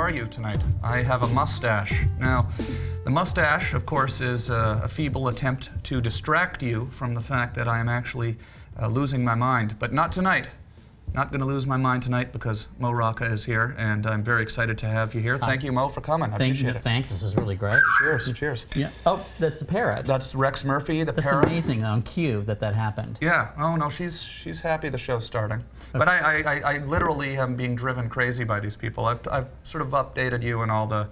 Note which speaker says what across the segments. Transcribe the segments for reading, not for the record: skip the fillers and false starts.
Speaker 1: are you tonight? I have a mustache. Now, the mustache, of course, is a feeble attempt to distract you from the fact that I am actually losing my mind, but not tonight. Not going to lose my mind tonight because Mo Rocca is here, and I'm very excited to have you here. Thank you, Mo, for coming. I appreciate it.
Speaker 2: Thanks. This is really great.
Speaker 1: Cheers. Cheers.
Speaker 2: Yeah. Oh, that's the parrot.
Speaker 1: That's Rex Murphy, the parrot.
Speaker 2: That's amazing on cue that happened.
Speaker 1: Yeah. Oh no, she's happy the show's starting. Okay. But I literally am being driven crazy by these people. I've sort of updated you and all the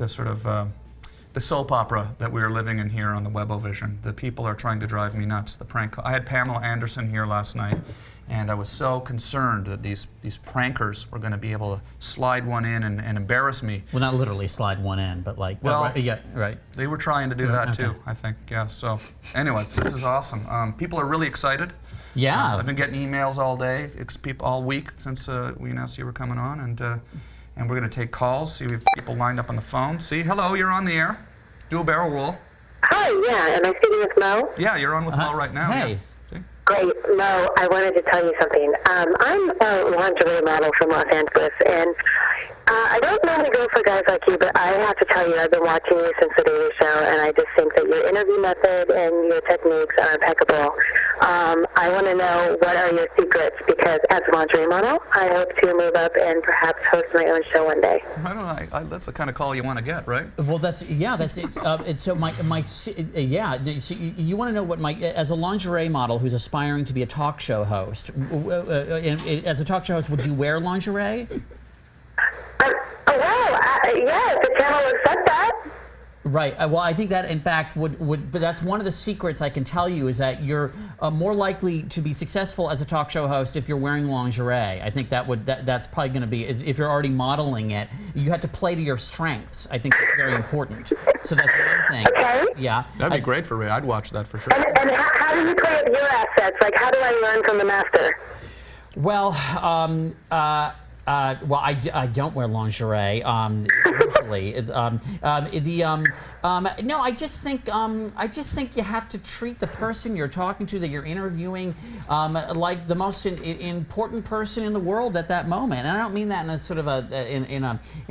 Speaker 1: sort of the soap opera that we are living in here on the Webovision. The people are trying to drive me nuts. The prank. I had Pamela Anderson here last night. And I was so concerned that these prankers were going to be able to slide one in and embarrass me.
Speaker 2: Well, not literally slide one in, but like...
Speaker 1: Well,
Speaker 2: yeah, right.
Speaker 1: They were trying to do that too, I think. Yeah, so anyways, this is awesome. People are really excited.
Speaker 2: Yeah.
Speaker 1: I've been getting emails all day, all week since we announced you were coming on. And we're going to take calls. See, we have people lined up on the phone. See, hello, you're on the air. Do a barrel roll.
Speaker 3: Hi, yeah. Am I speaking with Mo?
Speaker 1: Yeah, you're on with Mo right now.
Speaker 2: Hey.
Speaker 1: Yeah.
Speaker 3: Great. Mo, I wanted to tell you something. I'm a lingerie model from Los Angeles, and I don't normally go for guys like you, but I have to tell you, I've been watching you since the Daily Show, and I just think that your interview method and your techniques are impeccable. I want to know, what are your secrets? Because as a lingerie model, I hope to move up and perhaps host my own show one day.
Speaker 1: I don't know. That's the kind of call you want to get, right?
Speaker 2: Well, that's it. So so you want to know what as a lingerie model who's aspiring to be a talk show host, as a talk show host, would you wear lingerie?
Speaker 3: Yeah, the channel has said that.
Speaker 2: Right. Well, I think that, in fact, but that's one of the secrets I can tell you is that you're more likely to be successful as a talk show host if you're wearing lingerie. I think that's probably going to be, if you're already modeling it, you have to play to your strengths. I think that's very important. So that's one thing.
Speaker 3: Okay.
Speaker 2: Yeah.
Speaker 1: That'd be great for me. I'd watch that for sure.
Speaker 3: And how do you play with your assets? Like, how do I learn from the master?
Speaker 2: Well, I don't wear lingerie usually. No, I just think you have to treat the person you're talking to, that you're interviewing, like the most important person in the world at that moment. And I don't mean that in a sort of in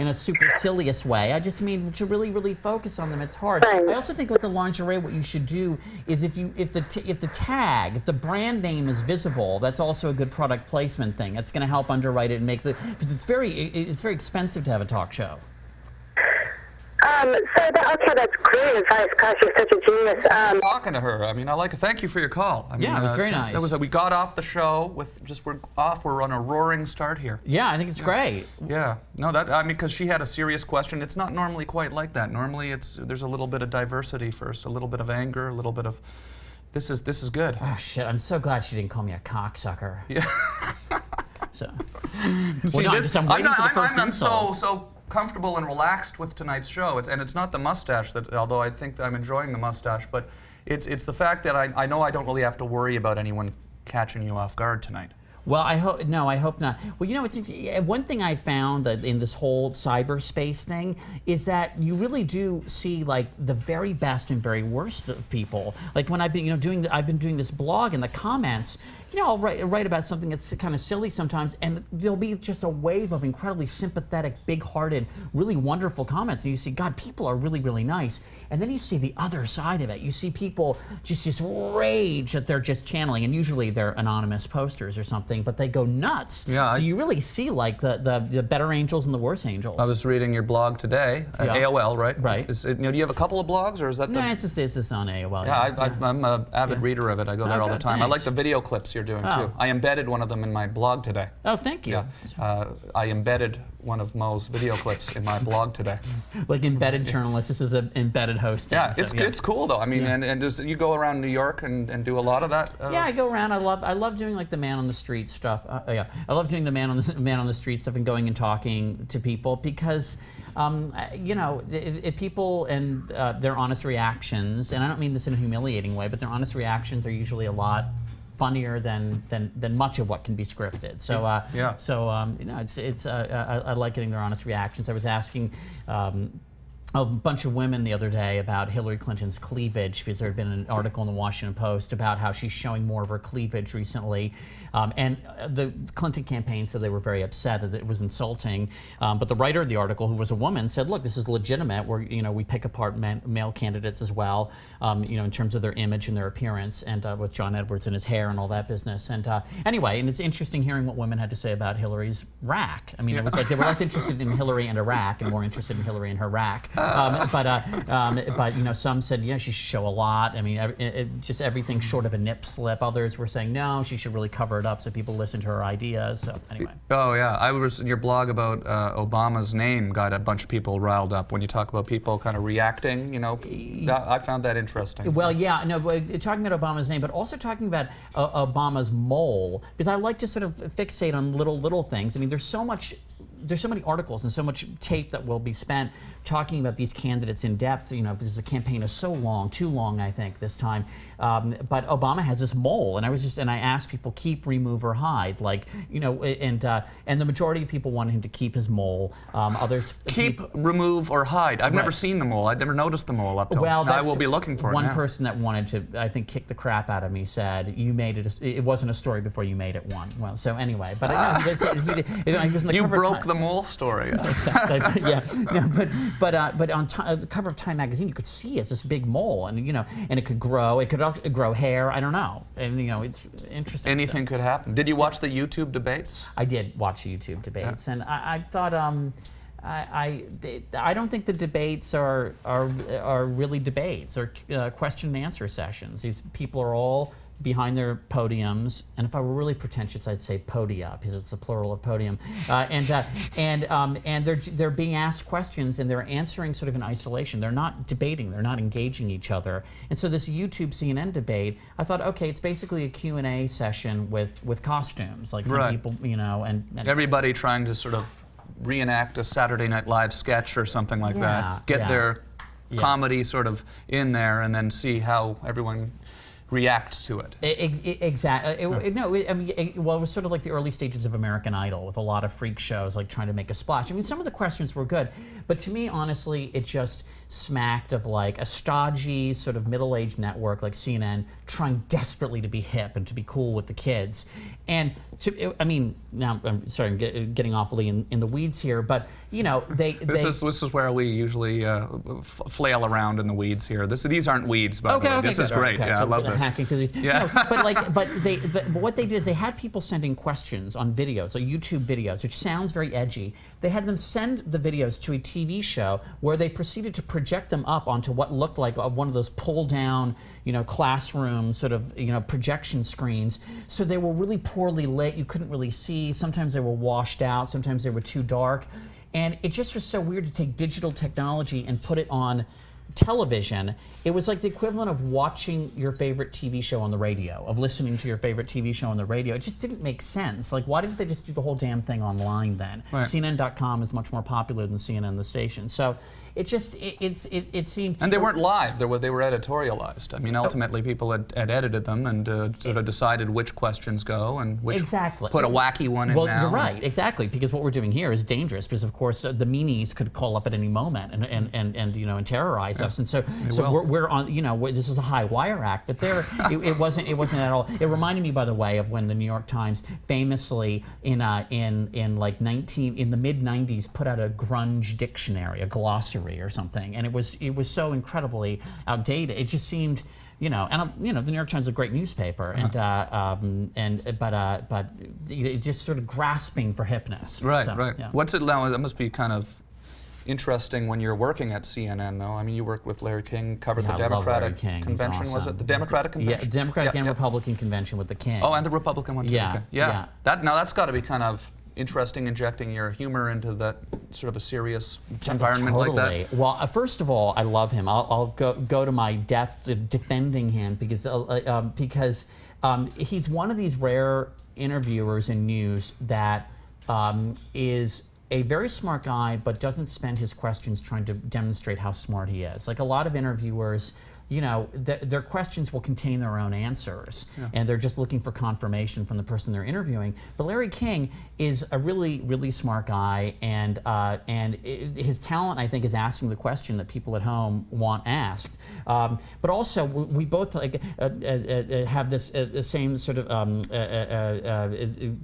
Speaker 2: a supercilious way. I just mean to really, really focus on them. It's hard. I also think with the lingerie, what you should do is if the brand name is visible, that's also a good product placement thing. That's going to help underwrite it and make because it's very expensive to have a talk show.
Speaker 3: That's great advice. Gosh, you're such a genius.
Speaker 1: I was talking to her. I mean, thank you for your call. I mean,
Speaker 2: yeah, it was very nice.
Speaker 1: We got off the show we're on a roaring start here.
Speaker 2: Yeah, I think it's great.
Speaker 1: Yeah, no, because she had a serious question. It's not normally quite like that. Normally, there's a little bit of diversity first, a little bit of anger, a little bit of. This is good.
Speaker 2: Oh shit! I'm so glad she didn't call me a cocksucker.
Speaker 1: Yeah.
Speaker 2: So.
Speaker 1: See,
Speaker 2: I'm
Speaker 1: so comfortable and relaxed with tonight's show. It's not the mustache although I think that I'm enjoying the mustache, but it's the fact that I know I don't really have to worry about anyone catching you off guard tonight.
Speaker 2: Well, I hope not. Well, it's one thing I found that in this whole cyberspace thing is that you really do see like the very best and very worst of people. Like when I've been doing this blog, in the comments, I'll write about something that's kind of silly sometimes, and there'll be just a wave of incredibly sympathetic, big-hearted, really wonderful comments. And you see, God, people are really, really nice. And then you see the other side of it. You see people just rage that they're just channeling, and usually they're anonymous posters or something, but they go nuts.
Speaker 1: Yeah,
Speaker 2: so you really see like the better angels and the worse angels.
Speaker 1: I was reading your blog today at AOL, right?
Speaker 2: Right.
Speaker 1: Do you have a couple of blogs, or is that
Speaker 2: No, it's just on AOL.
Speaker 1: Yeah, I'm an avid reader of it. I go there all the time.
Speaker 2: Thanks.
Speaker 1: I like the video clips you're doing too. I embedded one of them in my blog today.
Speaker 2: Oh, thank you.
Speaker 1: Yeah, I embedded one of Mo's video clips in my blog today.
Speaker 2: Like embedded journalist, this is an embedded hosting.
Speaker 1: Yeah, it's cool though. I mean, and you go around New York and do a lot of that.
Speaker 2: Yeah, I go around. I love doing like the man on the street stuff. I love doing the man on the street stuff and going and talking to people because. If people and their honest reactions, and I don't mean this in a humiliating way, but their honest reactions are usually a lot funnier than much of what can be scripted. So I like getting their honest reactions. I was asking a bunch of women the other day about Hillary Clinton's cleavage, because there had been an article in the Washington Post about how she's showing more of her cleavage recently. And the Clinton campaign said they were very upset that it was insulting. But the writer of the article, who was a woman, said, look, this is legitimate. We pick apart male candidates as well, in terms of their image and their appearance, and with John Edwards and his hair and all that business. And anyway, and it's interesting hearing what women had to say about Hillary's rack. I mean, it was like they were less interested in Hillary and Iraq and more interested in Hillary and her rack. But some said, she should show a lot. I mean, just everything short of a nip slip. Others were saying, no, she should really cover it up so people listen to her ideas. So anyway.
Speaker 1: Oh yeah, I was in your blog about Obama's name got a bunch of people riled up when you talk about people kind of reacting. I found that interesting.
Speaker 2: Well, yeah, no, but talking about Obama's name, but also talking about Obama's mole, because I like to sort of fixate on little things. I mean, there's so many articles and so much tape that will be spent talking about these candidates in depth, because the campaign is so long, too long, I think, this time. But Obama has this mole, and I asked people, keep, remove, or hide, and the majority of people wanted him to keep his mole. Others
Speaker 1: keep, remove, or hide. I've never seen the mole. I'd never noticed the mole up till now. I will be looking for it.
Speaker 2: One person that wanted to, I think, kick the crap out of me said, "You made it. It wasn't a story before you made it one." Well, so anyway, but he was in the
Speaker 1: you
Speaker 2: cover
Speaker 1: broke the mole story.
Speaker 2: Exactly. Yeah. No, but on the cover of Time magazine, you could see it's this big mole, and and it could grow. It could grow hair. I don't know, and it's interesting.
Speaker 1: Anything could happen. Did you watch the YouTube debates?
Speaker 2: I did watch the YouTube debates, and I thought I don't think the debates are really debates. They're question and answer sessions. These people are all behind their podiums, and if I were really pretentious, I'd say podia, because it's the plural of podium. And they're being asked questions, and they're answering sort of in isolation. They're not debating. They're not engaging each other. And so this YouTube CNN debate, I thought, okay, it's basically a Q&A session with costumes, like some people, and
Speaker 1: everybody trying to sort of reenact a Saturday Night Live sketch or something like that. Get their comedy sort of in there, and then see how everyone reacts to it.
Speaker 2: Exactly. It was sort of like the early stages of American Idol, with a lot of freak shows like trying to make a splash. I mean, some of the questions were good, but to me, honestly, it just smacked of like a stodgy sort of middle-aged network like CNN trying desperately to be hip and to be cool with the kids. And now I'm sorry, I'm getting awfully in the weeds here, but this
Speaker 1: is where we usually flail around in the weeds here. These aren't weeds, by the way. This is great.
Speaker 2: Okay.
Speaker 1: Yeah,
Speaker 2: So
Speaker 1: I love this.
Speaker 2: hacking through these.
Speaker 1: Yeah.
Speaker 2: No, but what they did is they had people sending questions on videos, like YouTube videos, which sounds very edgy. They had them send the videos to a TV show where they proceeded to project them up onto what looked like one of those pull-down, classroom sort of, projection screens. So they were really poorly lit. You couldn't really see. Sometimes they were washed out. Sometimes they were too dark. And it just was so weird to take digital technology and put it on television. It was like the equivalent of watching your favorite TV show on the radio, of listening to your favorite TV show on the radio. It just didn't make sense. Like, why didn't they just do the whole damn thing online then?
Speaker 1: Right.
Speaker 2: CNN.com is much more popular than CNN, the station. So it just, it seemed...
Speaker 1: And they weren't live. They were editorialized. I mean, ultimately, people had edited them and sort of decided which questions go and which put a wacky one in now.
Speaker 2: Well, you're right, exactly, because what we're doing here is dangerous, because, of course, the meanies could call up at any moment and terrorize us. And so we're on, this is a high wire act, but it wasn't at all. It reminded me, by the way, of when the New York Times famously in the mid-90s put out a grunge dictionary, a glossary or something, and it was so incredibly outdated. It just seemed, the New York Times is a great newspaper, but it just sort of grasping for hipness.
Speaker 1: Right,
Speaker 2: so,
Speaker 1: right.
Speaker 2: Yeah.
Speaker 1: What's it now? That must be kind of interesting when you're working at CNN, though. I mean, you worked with Larry King, covered the Democratic Convention,
Speaker 2: awesome.
Speaker 1: Was it? The Democratic Convention?
Speaker 2: Yeah, Democratic and Republican Convention with the King.
Speaker 1: Oh, and the Republican one, too.
Speaker 2: Yeah,
Speaker 1: okay.
Speaker 2: yeah.
Speaker 1: That's got to be kind of interesting, injecting your humor into that sort of a serious environment like that.
Speaker 2: Well, first of all, I love him. I'll go to my death defending him because he's one of these rare interviewers in news that is a very smart guy, but doesn't spend his questions trying to demonstrate how smart he is. Like a lot of interviewers, you know, their questions will contain their own answers, and they're just looking for confirmation from the person they're interviewing. But Larry King is a really, really smart guy, and his talent, I think, is asking the question that people at home want asked. But also, we both like have this same sort of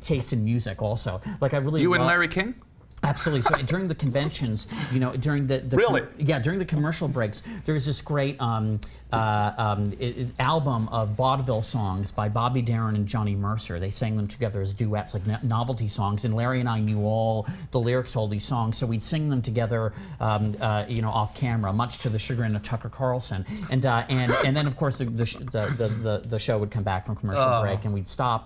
Speaker 2: taste in music. Also, like I really
Speaker 1: You and Larry King?
Speaker 2: Absolutely. So during the conventions, you know, during the
Speaker 1: Really?
Speaker 2: During the commercial breaks, there's this great album of vaudeville songs by Bobby Darin and Johnny Mercer. They sang them together as duets, like novelty songs. And Larry and I knew all the lyrics to all these songs, so we'd sing them together, you know, off camera, much to the chagrin of Tucker Carlson. And then of course the show would come back from commercial break, and we'd stop.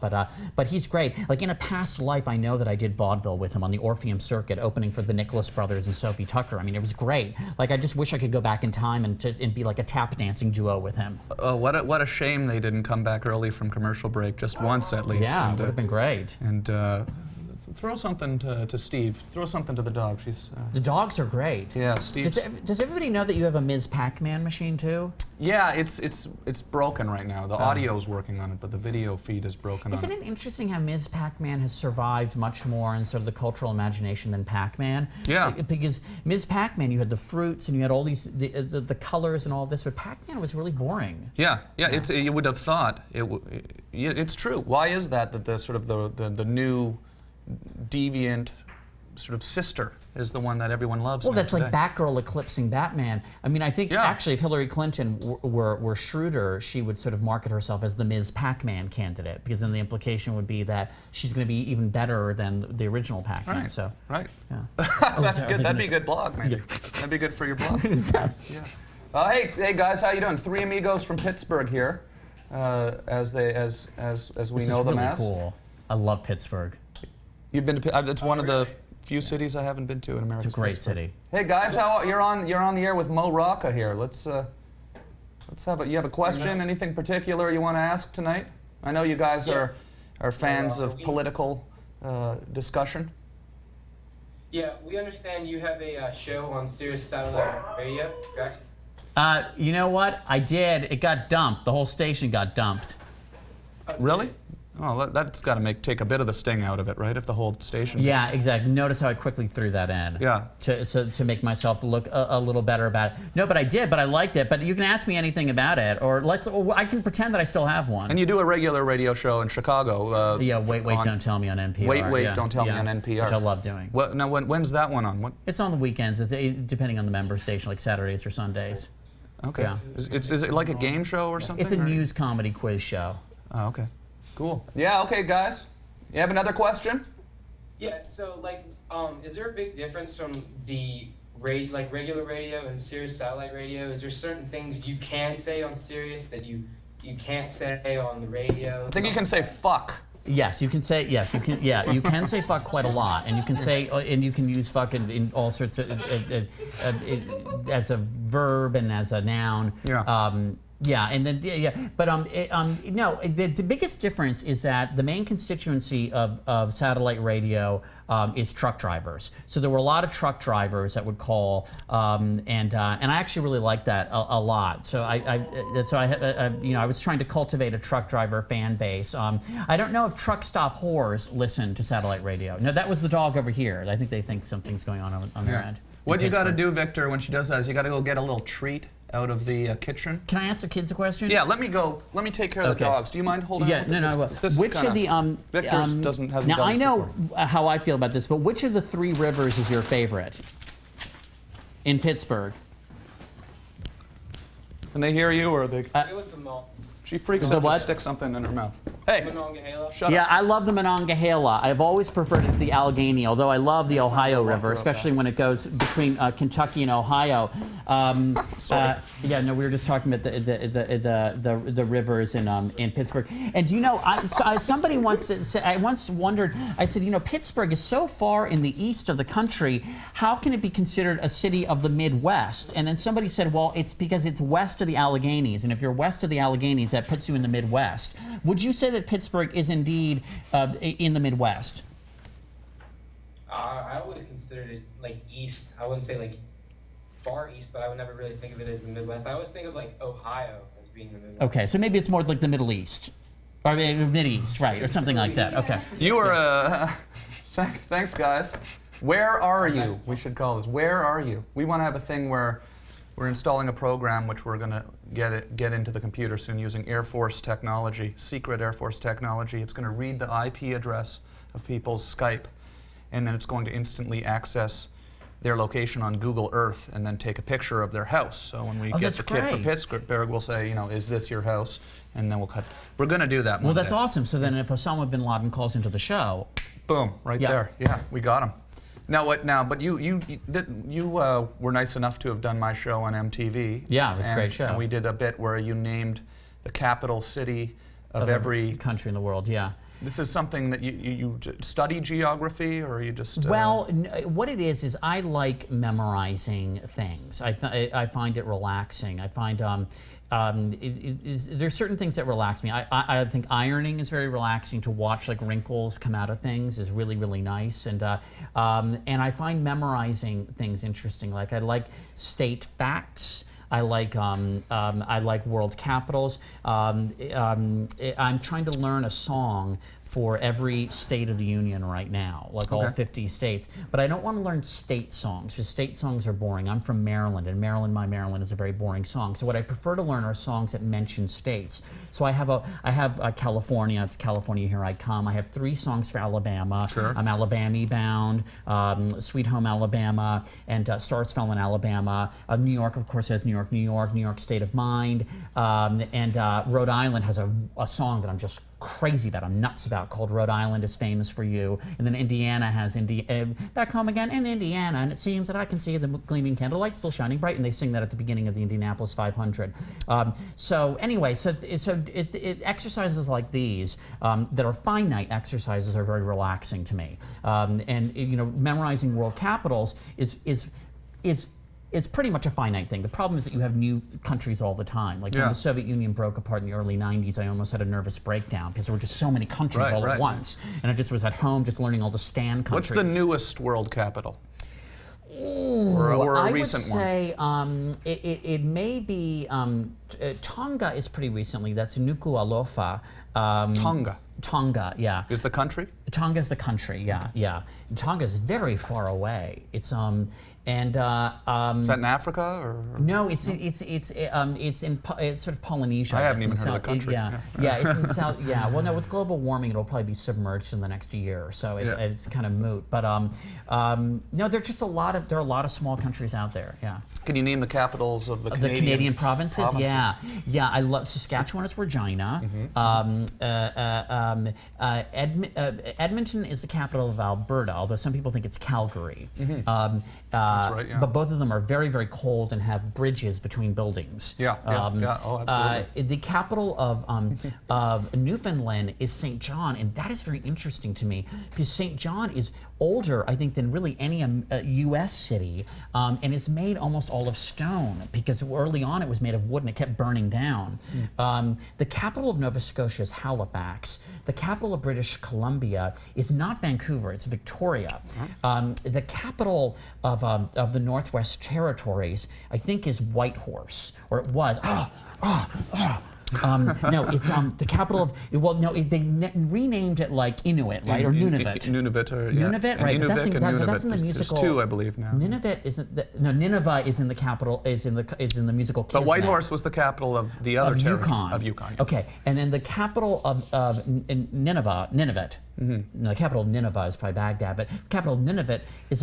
Speaker 2: But he's great. Like in a past life, I know that I did vaudeville with him on the Orpheum Circuit, opening for the Nicholas Brothers and Sophie Tucker. I mean, it was great. Like, I just wish I could go back in time and be like a tap dancing duo with him.
Speaker 1: Oh, what a shame they didn't come back early from commercial break, just once at least.
Speaker 2: Yeah, it would have been great.
Speaker 1: And throw something to Steve. Throw something to the dog. She's.
Speaker 2: The dogs are great.
Speaker 1: Yeah, Steve.
Speaker 2: Does everybody know that you have a Ms. Pac-Man machine too?
Speaker 1: Yeah, it's broken right now. The audio's working on it, but the video feed is broken.
Speaker 2: Isn't it interesting how Ms. Pac-Man has survived much more in sort of the cultural imagination than Pac-Man?
Speaker 1: Yeah.
Speaker 2: Because Ms. Pac-Man, you had the fruits and you had all these the colors and all this, but Pac-Man was really boring.
Speaker 1: Yeah. You would have thought it's true. Why is that the sort of the new deviant sort of sister is the one that everyone loves?
Speaker 2: Well,
Speaker 1: now
Speaker 2: that's
Speaker 1: today.
Speaker 2: like Batgirl eclipsing Batman. I mean, I think actually if Hillary Clinton were shrewder, she would sort of market herself as the Ms. Pac-Man candidate, because then the implication would be that she's going to be even better than the original Pac-Man.
Speaker 1: Right.
Speaker 2: So,
Speaker 1: right.
Speaker 2: yeah.
Speaker 1: That's good. That'd be a good blog, maybe. That'd be good for your blog. Yeah. Hey guys, how you doing? Three amigos from Pittsburgh here, as we
Speaker 2: This
Speaker 1: know
Speaker 2: is
Speaker 1: them
Speaker 2: really
Speaker 1: as.
Speaker 2: cool. I love Pittsburgh.
Speaker 1: You've been to? It's one of the few cities I haven't been to in America.
Speaker 2: It's a great city.
Speaker 1: Hey guys, you're on the air with Mo Rocca here. Let's have you have a question? Anything particular you want to ask tonight? I know you guys are fans of political discussion.
Speaker 4: Yeah, we understand you have a show on Sirius Satellite Radio, correct?
Speaker 2: You know what? I did. It got dumped. The whole station got dumped.
Speaker 1: Really? Oh, that's got to take a bit of the sting out of it, right? If the whole station.
Speaker 2: Yeah, exactly. Notice how I quickly threw that in.
Speaker 1: Yeah.
Speaker 2: To make myself look a little better about it. No, but I did. But I liked it. But you can ask me anything about it, or I can pretend that I still have one.
Speaker 1: And you do a regular radio show in Chicago.
Speaker 2: Yeah. Wait, don't tell me on NPR.
Speaker 1: Wait, don't tell me on NPR.
Speaker 2: Which I love doing.
Speaker 1: Well, now when's that one on? What?
Speaker 2: It's on the weekends. It's depending on the member station, like Saturdays or Sundays.
Speaker 1: Okay.
Speaker 2: Yeah.
Speaker 1: Is it like a game show or something?
Speaker 2: It's a news comedy quiz show.
Speaker 1: Oh, okay. Cool. Yeah, okay, guys. You have another question?
Speaker 4: Yeah, so, like, is there a big difference from the regular radio and Sirius Satellite Radio? Is there certain things you can say on Sirius that you can't say on the radio?
Speaker 1: I think you can say fuck.
Speaker 2: Yes, you can say you can say fuck quite a lot, and you can say and you can use fuck in all sorts of as a verb and as a noun.
Speaker 1: Yeah.
Speaker 2: Yeah, and then but no. The biggest difference is that the main constituency of satellite radio is truck drivers. So there were a lot of truck drivers that would call, and I actually really liked that a lot. So I was trying to cultivate a truck driver fan base. I don't know if truck stop whores listen to satellite radio. No, that was the dog over here. I think they think something's going on their end.
Speaker 1: What you got to do, Victor, when she does that is you got to go get a little treat out of the kitchen.
Speaker 2: Can I ask the kids a question?
Speaker 1: Yeah, let me go. Let me take care of the dogs. Do you mind holding on?
Speaker 2: Yeah, no. Which of the
Speaker 1: Victor's hasn't done
Speaker 2: now I
Speaker 1: this
Speaker 2: know
Speaker 1: before.
Speaker 2: how I feel about this, but which of the three rivers is your favorite in Pittsburgh?
Speaker 1: Can they hear you, or they?
Speaker 4: It was the
Speaker 1: She freaks
Speaker 2: The
Speaker 1: out
Speaker 2: what?
Speaker 1: to stick something in her mouth. Hey,
Speaker 4: Monongahela.
Speaker 1: shut
Speaker 2: Yeah,
Speaker 1: up.
Speaker 2: I love the Monongahela. I've always preferred it to the Allegheny, although I love the Ohio River, especially when it goes between Kentucky and Ohio.
Speaker 1: Sorry.
Speaker 2: We were just talking about the rivers in Pittsburgh. And you know, somebody once said, I once wondered, I said, you know, Pittsburgh is so far in the east of the country, how can it be considered a city of the Midwest? And then somebody said, well, it's because it's west of the Alleghenies, and if you're west of the Alleghenies, that puts you in the Midwest. Would you say that Pittsburgh is indeed in the Midwest?
Speaker 4: I always considered it like east. I wouldn't say like far east, but I would never really think of it as the Midwest. I always think of like Ohio as being the Midwest.
Speaker 2: Okay, so maybe it's more like the Middle East. Or Mid-East, right, or something like that. Okay.
Speaker 1: You are, thanks guys. Where are you? We should call this, where are you? We want to have a thing where we're installing a program which we're going to get into the computer soon using Air Force technology, secret Air Force technology. It's going to read the IP address of people's Skype, and then it's going to instantly access their location on Google Earth and then take a picture of their house. So when we get the kid from Pittsburgh, we'll say, you know, is this your house? And then we'll cut. We're going to do that.
Speaker 2: Well, that's awesome. So then if Osama bin Laden calls into the show,
Speaker 1: boom, right there. Yeah, we got him. Now what? Now, but you were nice enough to have done my show on MTV.
Speaker 2: Yeah, it was a great show.
Speaker 1: And we did a bit where you named the capital city of every
Speaker 2: country in the world. Yeah.
Speaker 1: This is something that you study geography, or you just...
Speaker 2: Well, what it is I like memorizing things. I find it relaxing. I find there's certain things that relax me. I think ironing is very relaxing. To watch like wrinkles come out of things is really, really nice. And I find memorizing things interesting. Like I like state facts. I like world capitals. I'm trying to learn a song for every state of the union right now, like all 50 states. But I don't want to learn state songs, because state songs are boring. I'm from Maryland, and Maryland, My Maryland is a very boring song. So what I prefer to learn are songs that mention states. So I have California, it's California Here I Come. I have 3 songs for Alabama.
Speaker 1: Sure.
Speaker 2: I'm Alabama Bound, Sweet Home Alabama, and Stars Fell in Alabama. New York, of course, has New York, New York, New York State of Mind. And Rhode Island has a song that I'm just crazy about, I'm nuts about, called Rhode Island is Famous for You. And then Indiana has Back Home Again in Indiana, and it seems that I can see the gleaming candlelight still shining bright, and they sing that at the beginning of the Indianapolis 500. So anyway, so exercises like these that are finite exercises are very relaxing to me. And you know, memorizing world capitals is pretty much a finite thing. The problem is that you have new countries all the time. Like when the Soviet Union broke apart in the early 90s, I almost had a nervous breakdown because there were just so many countries all at once. And I just was at home just learning all the stand countries.
Speaker 1: What's the newest world capital?
Speaker 2: Ooh,
Speaker 1: or a
Speaker 2: I
Speaker 1: recent
Speaker 2: would say it may be, Tonga is pretty recently. That's Nuku'alofa. Tonga, yeah.
Speaker 1: Is the country?
Speaker 2: Tonga is the country, yeah. Tonga is very far away. It's is
Speaker 1: that in Africa or?
Speaker 2: No, it's sort of Polynesia.
Speaker 1: I haven't even heard of the country.
Speaker 2: Yeah, it's in South. Yeah, well, no, with global warming, it'll probably be submerged in the next year, so it's kind of moot. But no, there's just there are a lot of small countries out there. Yeah.
Speaker 1: Can you name the capitals of the
Speaker 2: Canadian provinces? Yeah. I love Saskatchewan is Regina. Edmonton is the capital of Alberta, although some people think it's Calgary.
Speaker 1: That's right, yeah.
Speaker 2: But both of them are very, very cold and have bridges between buildings.
Speaker 1: Yeah. Oh, absolutely.
Speaker 2: The capital of Newfoundland is St. John, and that is very interesting to me because St. John is older, I think, than really any U.S. city, and it's made almost all of stone because early on it was made of wood and it kept burning down. The capital of Nova Scotia is Halifax. The capital of British Columbia is not Vancouver, it's Victoria. The capital of the Northwest Territories, I think, is Whitehorse, or it was. No, it's the capital of. Well, no, they renamed it like Inuit, right, or Nunavut.
Speaker 1: Nunavut,
Speaker 2: Nunavut, right? But that's in the musical.
Speaker 1: There's 2, I believe now.
Speaker 2: Nunavut isn't. No, Nineveh is in the capital. Is in the musical. Kismet.
Speaker 1: But Whitehorse was the capital of the other territory.
Speaker 2: Yukon.
Speaker 1: Of Yukon.
Speaker 2: Okay, and then the capital of Nunavut. No, the capital of Nineveh is probably Baghdad, but the capital of Nunavut is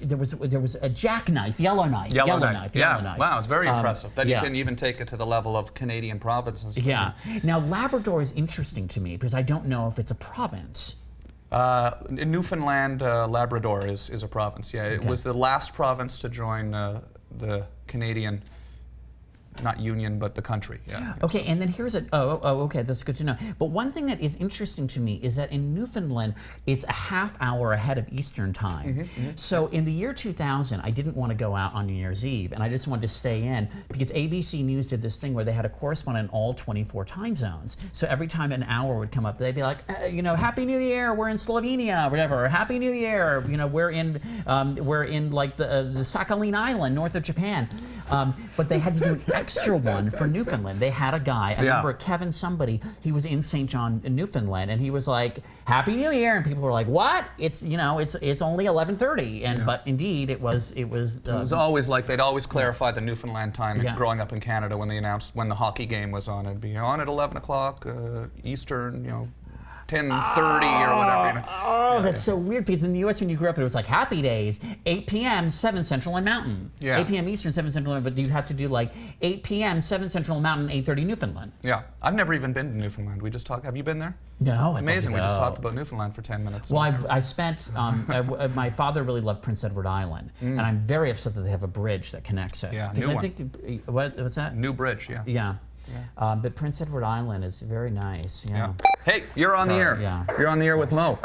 Speaker 2: there was a jackknife, Yellowknife.
Speaker 1: Wow, it's very impressive that you can even take it to the level of Canadian provinces.
Speaker 2: Yeah. Now Labrador is interesting to me because I don't know if it's a province.
Speaker 1: Newfoundland, Labrador is a province. Yeah, it was the last province to join the Canadian not union, but the country. Yeah.
Speaker 2: Okay, and then here's okay, that's good to know. But one thing that is interesting to me is that in Newfoundland, it's a half hour ahead of Eastern time. So in the year 2000, I didn't want to go out on New Year's Eve, and I just wanted to stay in because ABC News did this thing where they had a correspondent in all 24 time zones. So every time an hour would come up, they'd be like, Happy New Year, we're in Slovenia, or whatever. Or, Happy New Year, we're in like the Sakhalin Island, north of Japan. But they had to do an extra one for Newfoundland. They had a guy, I remember Kevin somebody, he was in St. John, Newfoundland, and he was like, Happy New Year, and people were like, what? It's it's only 11:30, and but indeed it was. It was
Speaker 1: always like they'd always clarify the Newfoundland time. Growing up in Canada, when they announced when the hockey game was on, it'd be on at 11 o'clock Eastern, 10:30 or whatever.
Speaker 2: That's so weird because in the U.S. when you grew up, it was like Happy Days, 8 p.m., 7 Central and Mountain. 8 p.m. Eastern, 7 Central and Mountain, but you have to do like 8 p.m., 7 Central and Mountain, 8:30 Newfoundland.
Speaker 1: Yeah, I've never even been to Newfoundland. We just talked. Have you been there?
Speaker 2: No,
Speaker 1: it's amazing. We just talked about Newfoundland for 10 minutes.
Speaker 2: Well, I spent. My father really loved Prince Edward Island, and I'm very upset that they have a bridge that connects it.
Speaker 1: Yeah, new
Speaker 2: I think what's that?
Speaker 1: New bridge. Yeah.
Speaker 2: Yeah. But Prince Edward Island is very nice. Yeah.
Speaker 1: Hey, you're on the air.
Speaker 2: Yeah.
Speaker 1: You're on the air with Mo.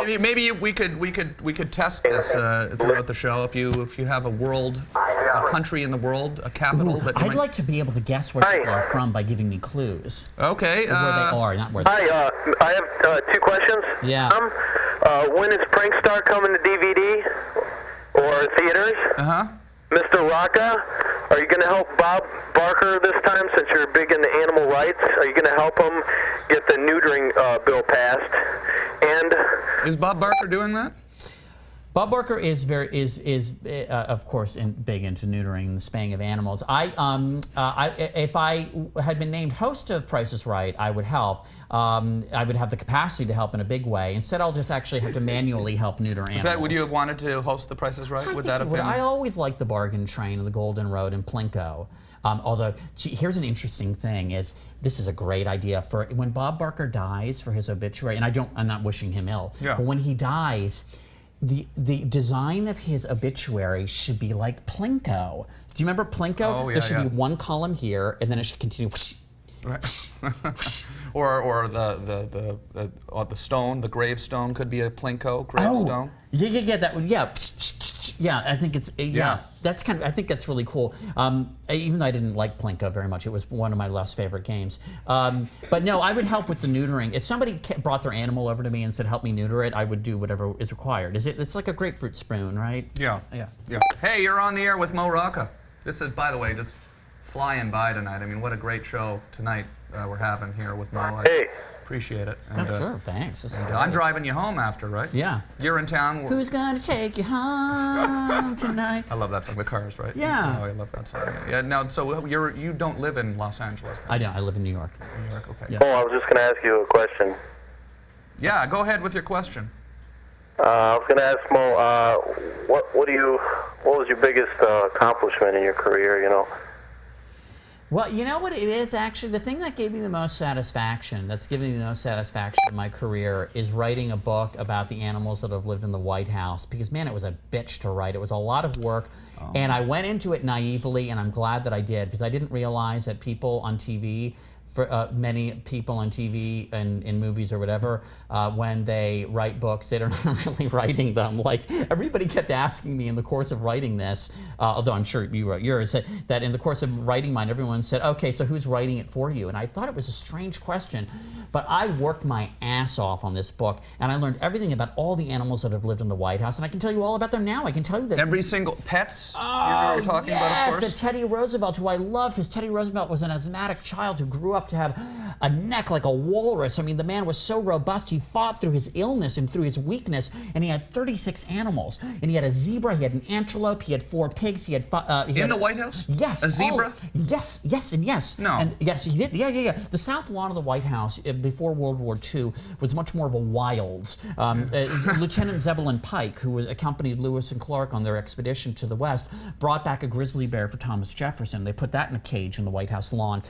Speaker 1: Maybe we could test this throughout the show. If you have a country in the world, a capital that
Speaker 2: I'd like to be able to guess where people are from by giving me clues.
Speaker 1: Okay.
Speaker 2: Where they are, not where.
Speaker 5: Hi. I have 2 questions.
Speaker 2: Yeah.
Speaker 5: When is Prank Star coming to DVD or theaters? Mr. Rocca, are you going to help Bob Barker this time since you're big into animal rights? Are you going to help him get the neutering bill passed? And
Speaker 1: is Bob Barker doing that?
Speaker 2: Bob Barker is of course big into neutering and the spaying of animals. If I had been named host of Price is Right, I would help. I would have the capacity to help in a big way. Instead, I'll just actually have to manually help neuter animals.
Speaker 1: Would you have wanted to host the Price is Right?
Speaker 2: I always liked the Bargain Train and the Golden Road and Plinko. Although, here's an interesting thing: this is a great idea for when Bob Barker dies for his obituary. And I'm not wishing him ill.
Speaker 1: Yeah. But
Speaker 2: when he dies, the design of his obituary should be like Plinko. Do you remember Plinko?
Speaker 1: Oh, yeah,
Speaker 2: there should be one column here, and then it should continue.
Speaker 1: Right. or the stone, the gravestone could be a Plinko gravestone.
Speaker 2: Yeah, I think it's that's kind of. I think that's really cool. Even though I didn't like Plinko very much, it was one of my less favorite games. But no, I would help with the neutering. If somebody brought their animal over to me and said, "Help me neuter it," I would do whatever is required. It's like a grapefruit spoon, right?
Speaker 1: Yeah. Hey, you're on the air with Mo Rocca. This is, by the way, just flying by tonight. I mean, what a great show tonight we're having here with Mo.
Speaker 5: Hey.
Speaker 1: Appreciate it. And,
Speaker 2: sure, thanks.
Speaker 1: I'm driving you home after, right?
Speaker 2: Yeah.
Speaker 1: You're in town.
Speaker 2: Who's gonna take you home tonight?
Speaker 1: I love that song, The Cars, right?
Speaker 2: Yeah.
Speaker 1: Oh, I love that song. Yeah. Now, so you don't live in Los Angeles then?
Speaker 2: I don't. I live in New York.
Speaker 1: New York, okay.
Speaker 2: Yeah.
Speaker 5: Oh, I was just going to ask you a question.
Speaker 1: Yeah, go ahead with your question.
Speaker 5: I was going to ask Mo, what was your biggest accomplishment in your career?
Speaker 2: Well, you know what it is, actually? The thing that gave me the most satisfaction, that's given me the most satisfaction in my career, is writing a book about the animals that have lived in the White House. Because, man, it was a bitch to write. It was a lot of work. And I went into it naively, and I'm glad that I did, because I didn't realize that people on TV, many people on TV and in movies or whatever, when they write books, they're not really writing them. Like, everybody kept asking me in the course of writing this, although I'm sure you wrote yours, that in the course of writing mine, everyone said, okay, so who's writing it for you? And I thought it was a strange question, but I worked my ass off on this book, and I learned everything about all the animals that have lived in the White House, and I can tell you all about them now. I can tell you that
Speaker 1: every single pets you were talking about, of course.
Speaker 2: Yes, Teddy Roosevelt, who I love, because Teddy Roosevelt was an asthmatic child who grew up to have a neck like a walrus. I mean, the man was so robust, he fought through his illness and through his weakness, and he had 36 animals. And he had a zebra, he had an antelope, he had 4 pigs, he had...
Speaker 1: in the White House?
Speaker 2: Yes.
Speaker 1: A zebra?
Speaker 2: Yes, and yes.
Speaker 1: No.
Speaker 2: And yes, he did. Yeah. The South Lawn of the White House, before World War II, was much more of a wilds. Lieutenant Zebulon Pike, who accompanied Lewis and Clark on their expedition to the West, brought back a grizzly bear for Thomas Jefferson. They put that in a cage in the White House lawn.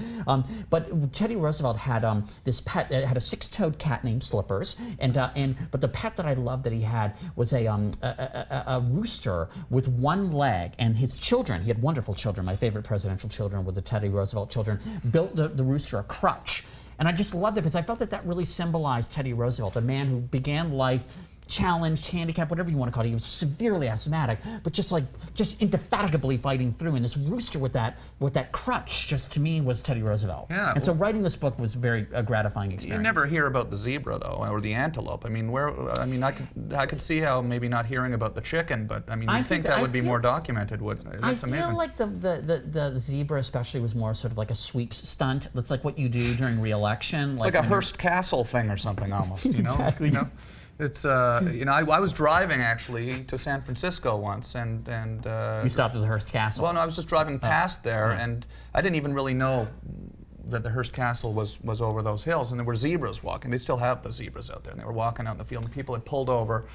Speaker 2: But Teddy Roosevelt had this pet. Had a 6-toed cat named Slippers, but the pet that I loved that he had was a rooster with one leg, and his children. He had wonderful children. My favorite presidential children were the Teddy Roosevelt children. Built the rooster a crutch. And I just loved it because I felt that really symbolized Teddy Roosevelt, a man who began life challenged, handicapped, whatever you want to call it. He was severely asthmatic, but just indefatigably fighting through. And this rooster with that crutch, just to me, was Teddy Roosevelt.
Speaker 1: Yeah.
Speaker 2: And so writing this book was a very gratifying experience.
Speaker 1: You never hear about the zebra though, or the antelope. I mean, I could see how maybe not hearing about the chicken, but I mean, you think that would be more documented? That's amazing.
Speaker 2: I feel like the zebra especially was more sort of like a sweeps stunt. That's like what you do during re-election.
Speaker 1: It's like a Hearst Castle thing or something almost. You know?
Speaker 2: Exactly.
Speaker 1: You know? It's I was driving actually to San Francisco once, and
Speaker 2: you stopped at the Hearst Castle.
Speaker 1: Well, no, I was just driving past there, and I didn't even really know that the Hearst Castle was over those hills, and there were zebras walking. They still have the zebras out there, and they were walking out in the field, and people had pulled over,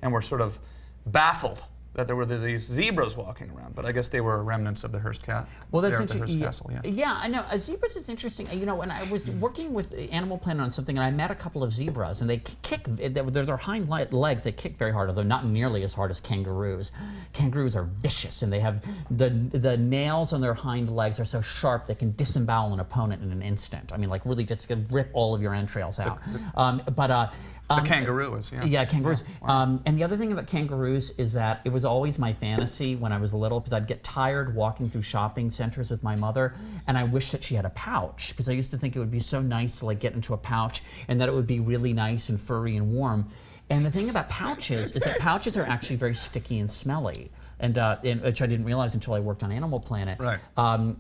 Speaker 1: and were sort of baffled that there were these zebras walking around, but I guess they were remnants of the Hearst Castle.
Speaker 2: Well, that's
Speaker 1: interesting.
Speaker 2: Castle, yeah. Yeah, I know. Zebras is interesting. You know, when I was working with Animal Planet on something, and I met a couple of zebras, and they kick. Their hind legs. They kick very hard, although not nearly as hard as kangaroos. Kangaroos are vicious, and they have the nails on their hind legs are so sharp they can disembowel an opponent in an instant. I mean, like really, just gonna rip all of your entrails out.
Speaker 1: The kangaroo is, yeah.
Speaker 2: Yeah, kangaroos.
Speaker 1: Wow.
Speaker 2: And the other thing about kangaroos is that it was always my fantasy when I was little, because I'd get tired walking through shopping centers with my mother, and I wished that she had a pouch, because I used to think it would be so nice to like get into a pouch, and that it would be really nice and furry and warm. And the thing about pouches is that pouches are actually very sticky and smelly. And which I didn't realize until I worked on Animal Planet.
Speaker 1: Right.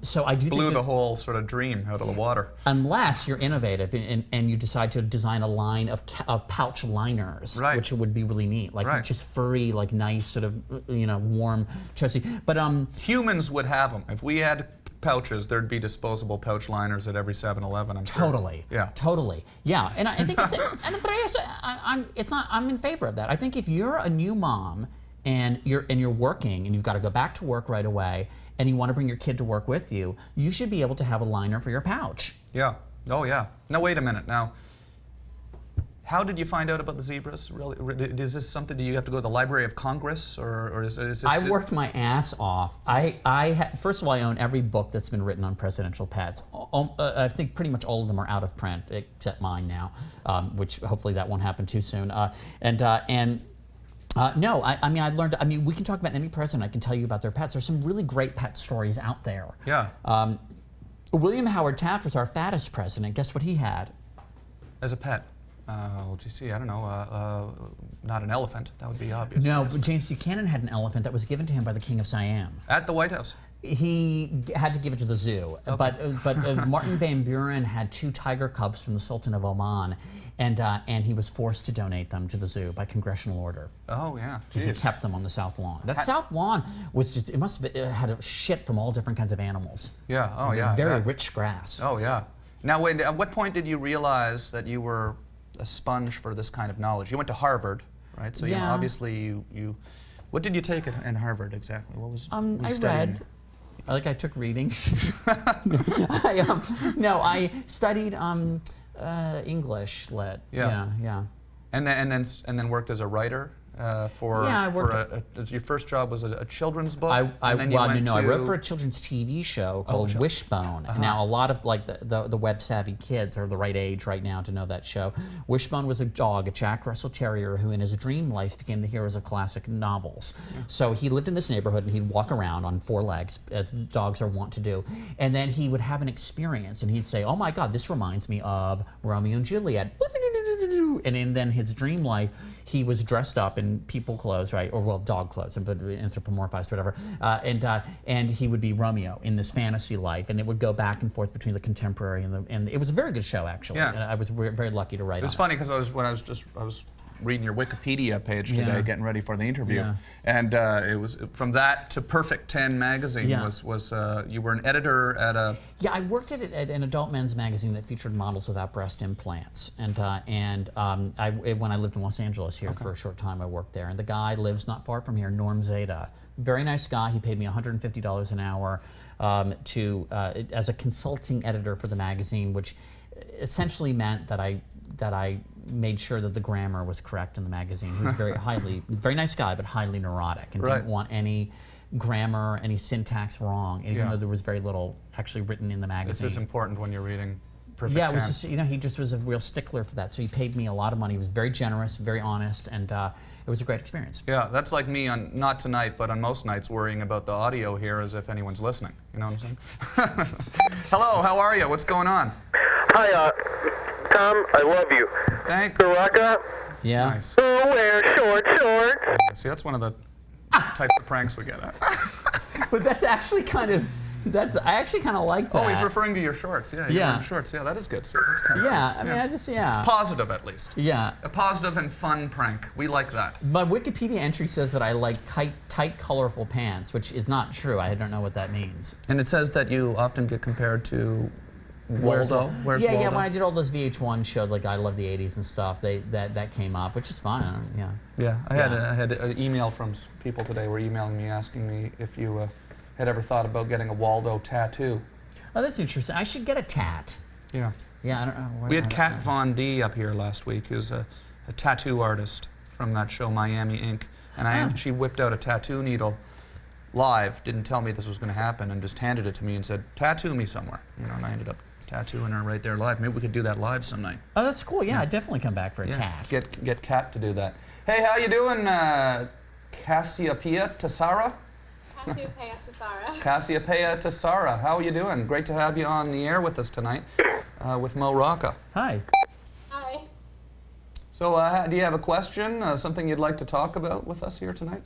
Speaker 2: So I do
Speaker 1: blew
Speaker 2: think
Speaker 1: the whole sort of dream out of the water.
Speaker 2: Unless you're innovative and you decide to design a line of pouch liners,
Speaker 1: right.
Speaker 2: which would be really neat, like
Speaker 1: right.
Speaker 2: just furry, like nice, sort of warm, chesty. But
Speaker 1: humans would have them if we had pouches. There'd be disposable pouch liners at every 7-Eleven. I'm
Speaker 2: totally.
Speaker 1: Sure. Yeah.
Speaker 2: Totally. Yeah. And I think it's. But I also, I'm in favor of that. I think if you're a new mom and you're working and you've got to go back to work right away and you want to bring your kid to work with you, you should be able to have a liner for your pouch.
Speaker 1: Yeah. Oh yeah. Now wait a minute. Now, how did you find out about the zebras? Really, is this something? Do you have to go to the Library of Congress, or is this?
Speaker 2: I worked my ass off. First of all, I own every book that's been written on presidential pets. I think pretty much all of them are out of print, except mine now, which hopefully that won't happen too soon. No, I mean, I learned. I mean, we can talk about any president. I can tell you about their pets. There's some really great pet stories out there.
Speaker 1: Yeah.
Speaker 2: William Howard Taft was our fattest president. Guess what he had?
Speaker 1: As a pet. Well, do you see? I don't know. Not an elephant. That would be obvious.
Speaker 2: No, but James Buchanan had an elephant that was given to him by the King of Siam.
Speaker 1: At the White House.
Speaker 2: He had to give it to the zoo, okay. but Martin Van Buren had 2 tiger cubs from the Sultan of Oman, and he was forced to donate them to the zoo by congressional order.
Speaker 1: Oh yeah,
Speaker 2: because he kept them on the South Lawn. That South Lawn was just—it must have had a shit from all different kinds of animals.
Speaker 1: Yeah. Oh yeah.
Speaker 2: Very rich grass.
Speaker 1: Oh yeah. Now wait. At what point did you realize that you were a sponge for this kind of knowledge? You went to Harvard, right? So
Speaker 2: yeah.
Speaker 1: Obviously you. What did you take in Harvard exactly? What was?
Speaker 2: I read. I took reading. I studied English lit. Yeah.
Speaker 1: And then worked as a writer for.
Speaker 2: Yeah, I worked.
Speaker 1: Your first job was a children's book.
Speaker 2: I wrote for a children's TV show called Wishbone. Now a lot of like the web savvy kids are the right age right now to know that show. Wishbone was a dog, a Jack Russell Terrier, who in his dream life became the heroes of classic novels. Yeah. So he lived in this neighborhood and he'd walk around on 4 legs, as dogs are wont to do, and then he would have an experience and he'd say, "Oh my God, this reminds me of Romeo and Juliet." And then his dream life, he was dressed up in people clothes, right, or well, dog clothes, but anthropomorphized, whatever, and he would be Romeo in this fantasy life, and it would go back and forth between the contemporary and it was a very good show actually. Yeah. And I was very lucky to write. It
Speaker 1: was funny because I was reading your Wikipedia page today, getting ready for the interview, and it was from that to Perfect 10 magazine was you were an editor at a.
Speaker 2: Yeah, I worked at an adult men's magazine that featured models without breast implants, and when I lived in Los Angeles here for a short time, I worked there, and the guy lives not far from here, Norm Zeta. Very nice guy. He paid me $150 an hour. as a consulting editor for the magazine, which essentially meant that I made sure that the grammar was correct in the magazine. He was very nice guy, but highly neurotic, and didn't want any grammar, any syntax wrong, even though there was very little actually written in the magazine.
Speaker 1: This is important when you're reading perfect
Speaker 2: Yeah, it was
Speaker 1: tense.
Speaker 2: just, he just was a real stickler for that. So he paid me a lot of money. He was very generous, very honest, and it was a great experience.
Speaker 1: Yeah, that's like me on, not tonight, but on most nights, worrying about the audio here as if anyone's listening. You know what I'm saying? Hello, how are you? What's going on?
Speaker 5: Hi, Tom, I love you.
Speaker 1: Thank you.
Speaker 5: Rocca,
Speaker 2: Yeah.
Speaker 1: Nice.
Speaker 5: who wears short shorts?
Speaker 1: See, that's one of the types of pranks we get at.
Speaker 2: But that's actually kind of, I actually kind of like that.
Speaker 1: Oh, he's referring to your shorts. Yeah, you're wearing shorts. Yeah, that is good. See, that's kind of
Speaker 2: Yeah, I mean,
Speaker 1: positive, at least.
Speaker 2: Yeah.
Speaker 1: A positive and fun prank. We like that.
Speaker 2: My Wikipedia entry says that I like tight, colorful pants, which is not true. I don't know what that means.
Speaker 1: And it says that you often get compared to Waldo. Where's
Speaker 2: yeah,
Speaker 1: Waldo?
Speaker 2: yeah. When I did all those VH1 shows, like I Love the '80s and stuff, that came up, which is fine. Yeah.
Speaker 1: Yeah, I had an email from people today. Were emailing me asking me if you had ever thought about getting a Waldo tattoo.
Speaker 2: Oh, that's interesting. I should get a tat.
Speaker 1: Yeah.
Speaker 2: Yeah, I don't know.
Speaker 1: We had Kat Von D up here last week, who's a tattoo artist from that show Miami Ink. And she whipped out a tattoo needle live, didn't tell me this was going to happen, and just handed it to me and said, tattoo me somewhere. You know, and I ended up tattooing her right there live. Maybe we could do that live some night.
Speaker 2: Oh, that's cool. Yeah, I'd definitely come back for a tat.
Speaker 1: Get Kat to do that. Hey, how you doing, Cassiopeia Tessara?
Speaker 6: Cassiopeia Tessara.
Speaker 1: Cassiopeia Tessara, how are you doing? Great to have you on the air with us tonight with Mo Rocca.
Speaker 2: Hi.
Speaker 6: Hi.
Speaker 1: So, do you have a question, something you'd like to talk about with us here tonight?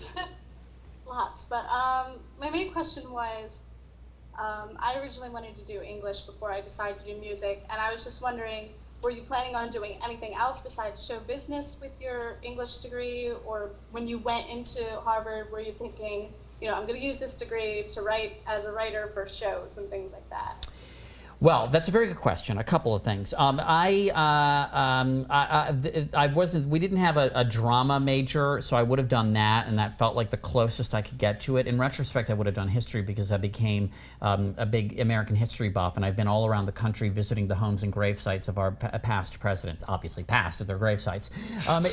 Speaker 6: Lots, but my main question was, I originally wanted to do English before I decided to do music, and I was just wondering, were you planning on doing anything else besides show business with your English degree, or when you went into Harvard, were you thinking, I'm going to use this degree to write as a writer for shows and things like that?
Speaker 2: Well, that's a very good question. A couple of things. I wasn't. We didn't have a drama major, so I would have done that, and that felt like the closest I could get to it. In retrospect, I would have done history because I became a big American history buff, and I've been all around the country visiting the homes and grave sites of our past presidents. Obviously, past of their grave sites. But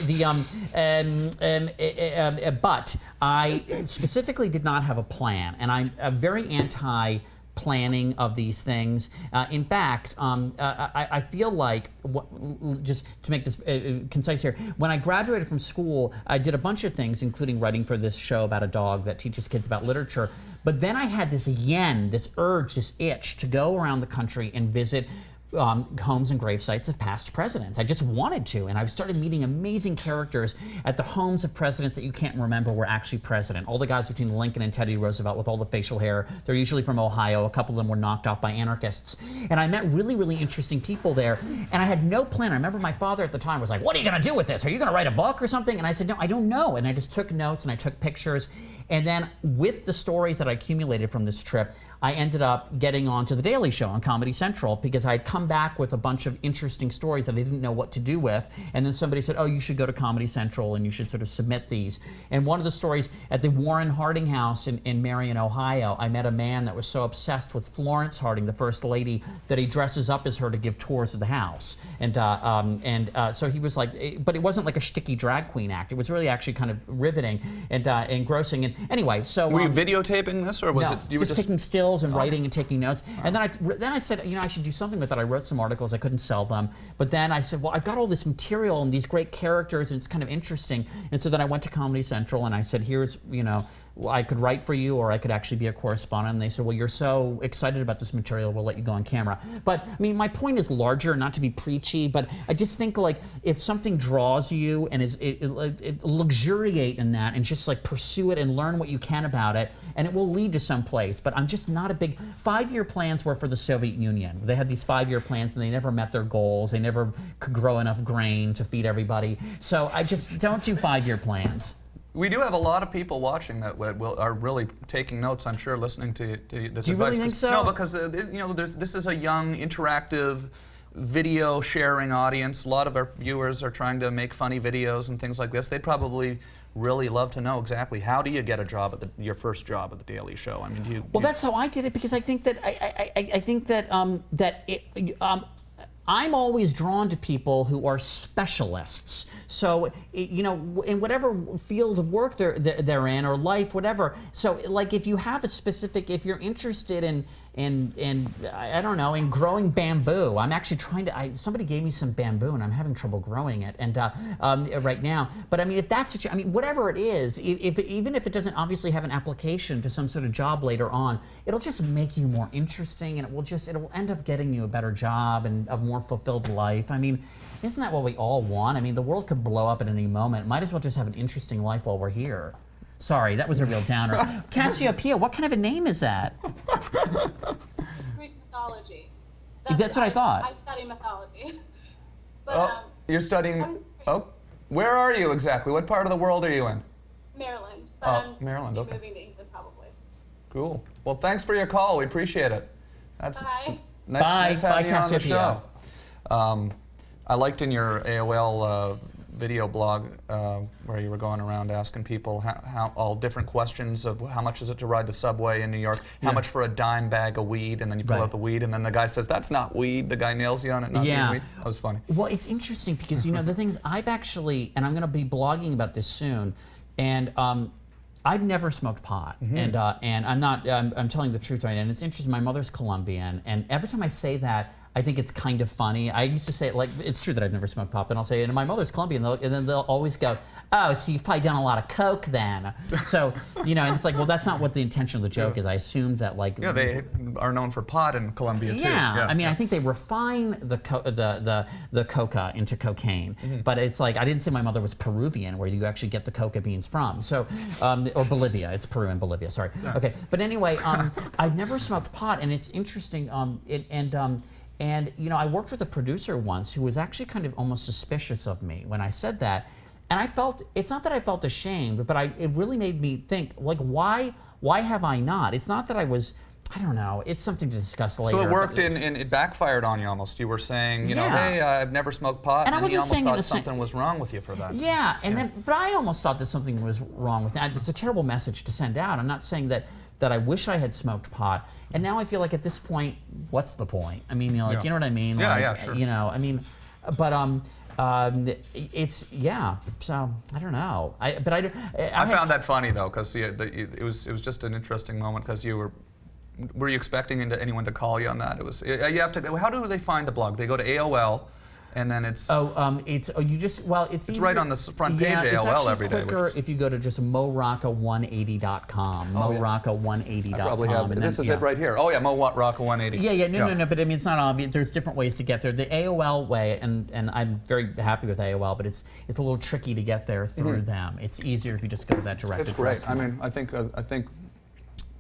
Speaker 2: I specifically did not have a plan, and I'm very anti planning of these things. In fact, I feel like, just to make this concise here, when I graduated from school, I did a bunch of things, including writing for this show about a dog that teaches kids about literature. But then I had this urge, this itch to go around the country and visit homes and grave sites of past presidents. I just wanted to, and I started meeting amazing characters at the homes of presidents that you can't remember were actually president. All the guys between Lincoln and Teddy Roosevelt with all the facial hair. They're usually from Ohio. A couple of them were knocked off by anarchists. And I met really, really interesting people there, and I had no plan. I remember my father at the time was like, what are you going to do with this? Are you going to write a book or something? And I said, no, I don't know. And I just took notes and I took pictures. And then with the stories that I accumulated from this trip, I ended up getting onto The Daily Show on Comedy Central because I had come back with a bunch of interesting stories that I didn't know what to do with. And then somebody said, oh, you should go to Comedy Central and you should sort of submit these. And one of the stories at the Warren Harding House in Marion, Ohio, I met a man that was so obsessed with Florence Harding, the First Lady, that he dresses up as her to give tours of the house. And so he was like, but it wasn't like a shticky drag queen act. It was really actually kind of riveting and engrossing. And anyway, so
Speaker 1: were you videotaping this, or was
Speaker 2: no,
Speaker 1: it you
Speaker 2: just
Speaker 1: were
Speaker 2: taking stills and writing and taking notes? And then I said, I should do something with it. I wrote some articles. I couldn't sell them, but then I said, well, I've got all this material and these great characters, and it's kind of interesting. And so then I went to Comedy Central and I said, here's, I could write for you, or I could actually be a correspondent. And they said, well, you're so excited about this material, we'll let you go on camera. But I mean, my point is larger, not to be preachy, but I just think, like, if something draws you and it luxuriate in that, and just like pursue it and learn what you can about it, and it will lead to some place. But I'm just not a big 5-year plans were for the Soviet Union. They had these 5-year plans and they never met their goals. They never could grow enough grain to feed everybody. So I just don't do 5-year plans.
Speaker 1: We do have a lot of people watching that are really taking notes, I'm sure, listening to this advice.
Speaker 2: Do you really think so?
Speaker 1: No, because this is a young, interactive, video sharing audience. A lot of our viewers are trying to make funny videos and things like this. They'd probably really love to know exactly how do you get a job at your first job at the Daily Show. I mean,
Speaker 2: Well, that's how I did it because I think that I think that I'm always drawn to people who are specialists. So, you know, in whatever field of work they're in, or life, whatever. So, like, if you have a specific, if you're interested in I don't know, in growing bamboo. I'm actually trying to. Somebody gave me some bamboo, and I'm having trouble growing it, and right now. But I mean, if that's what I mean, whatever it is, even if it doesn't obviously have an application to some sort of job later on, it'll just make you more interesting, and it'll end up getting you a better job and a more fulfilled life. I mean, isn't that what we all want? I mean, the world could blow up at any moment. Might as well just have an interesting life while we're here. Sorry, that was a real downer. Cassiopeia, what kind of a name is that?
Speaker 6: It's Greek mythology.
Speaker 2: That's what I thought.
Speaker 6: I study mythology. But,
Speaker 1: Oh, you're studying. Oh, where are you exactly? What part of the world are you in?
Speaker 6: Maryland. But I'm
Speaker 1: Maryland. Okay.
Speaker 6: moving to England probably.
Speaker 1: Cool. Well, thanks for your call. We appreciate it. That's
Speaker 6: Bye.
Speaker 1: nice having you on the
Speaker 2: Cassiopeia.
Speaker 1: show. I liked in your AOL video blog where you were going around asking people how all different questions of how much is it to ride the subway in New York, how much for a dime bag of weed, and then you pull out the weed, and then the guy says, that's not weed. The guy nails you on it, not being weed. That was funny.
Speaker 2: Well, it's interesting because, you know, the things I've actually, and I'm going to be blogging about this soon, and I've never smoked pot, and I'm not. I'm telling the truth right now. And it's interesting. My mother's Colombian, and every time I say that, I think it's kind of funny. I used to say it like, it's true that I've never smoked pot, and I'll say, and my mother's Colombian, and then they'll always go, oh, so you've probably done a lot of coke then. So, you know, and it's like, well, that's not what the intention of the joke is. I assumed that, like,
Speaker 1: Yeah, they are known for pot in Colombia too.
Speaker 2: I mean, I think they refine the coca into cocaine, but it's like, I didn't say my mother was Peruvian, where you actually get the coca beans from. So, or Bolivia, it's Peru and Bolivia. Sorry. Okay, but anyway, I've never smoked pot, and it's interesting. And you know, I worked with a producer once who was actually kind of almost suspicious of me when I said that, and I felt, it's not that I felt ashamed, but it really made me think, like, why have I not? It's not that I was, I don't know, it's something to discuss later.
Speaker 1: So it worked and it backfired on you almost. You were saying, you know, hey, I've never smoked pot,
Speaker 2: and I
Speaker 1: he
Speaker 2: wasn't
Speaker 1: almost
Speaker 2: saying
Speaker 1: thought something was wrong with you for that.
Speaker 2: Yeah, and then, but I almost thought that something was wrong with that. It's a terrible message to send out. I'm not saying that I wish I had smoked pot, and now I feel like at this point, what's the point? I mean, you know, like, you know what I mean?
Speaker 1: Yeah,
Speaker 2: like,
Speaker 1: yeah, sure.
Speaker 2: You know, I mean, but it's So I don't know. I
Speaker 1: found that funny though, because it was just an interesting moment, because you were you expecting anyone to call you on that? It was, you have to. How do they find the blog? They go to AOL. And then it's
Speaker 2: it's easier.
Speaker 1: right on the front page.
Speaker 2: It's
Speaker 1: AOL
Speaker 2: actually
Speaker 1: every day.
Speaker 2: quicker if you go to just morocca180.com. Morocca180.com.
Speaker 1: I probably have. This is it right here. Oh yeah, Rocca180.
Speaker 2: Yeah. No. But I mean, it's not obvious. There's different ways to get there. The AOL way, and I'm very happy with AOL, but it's a little tricky to get there through them. It's easier if you just go to that direct
Speaker 1: It's
Speaker 2: address.
Speaker 1: great. I mean, I think.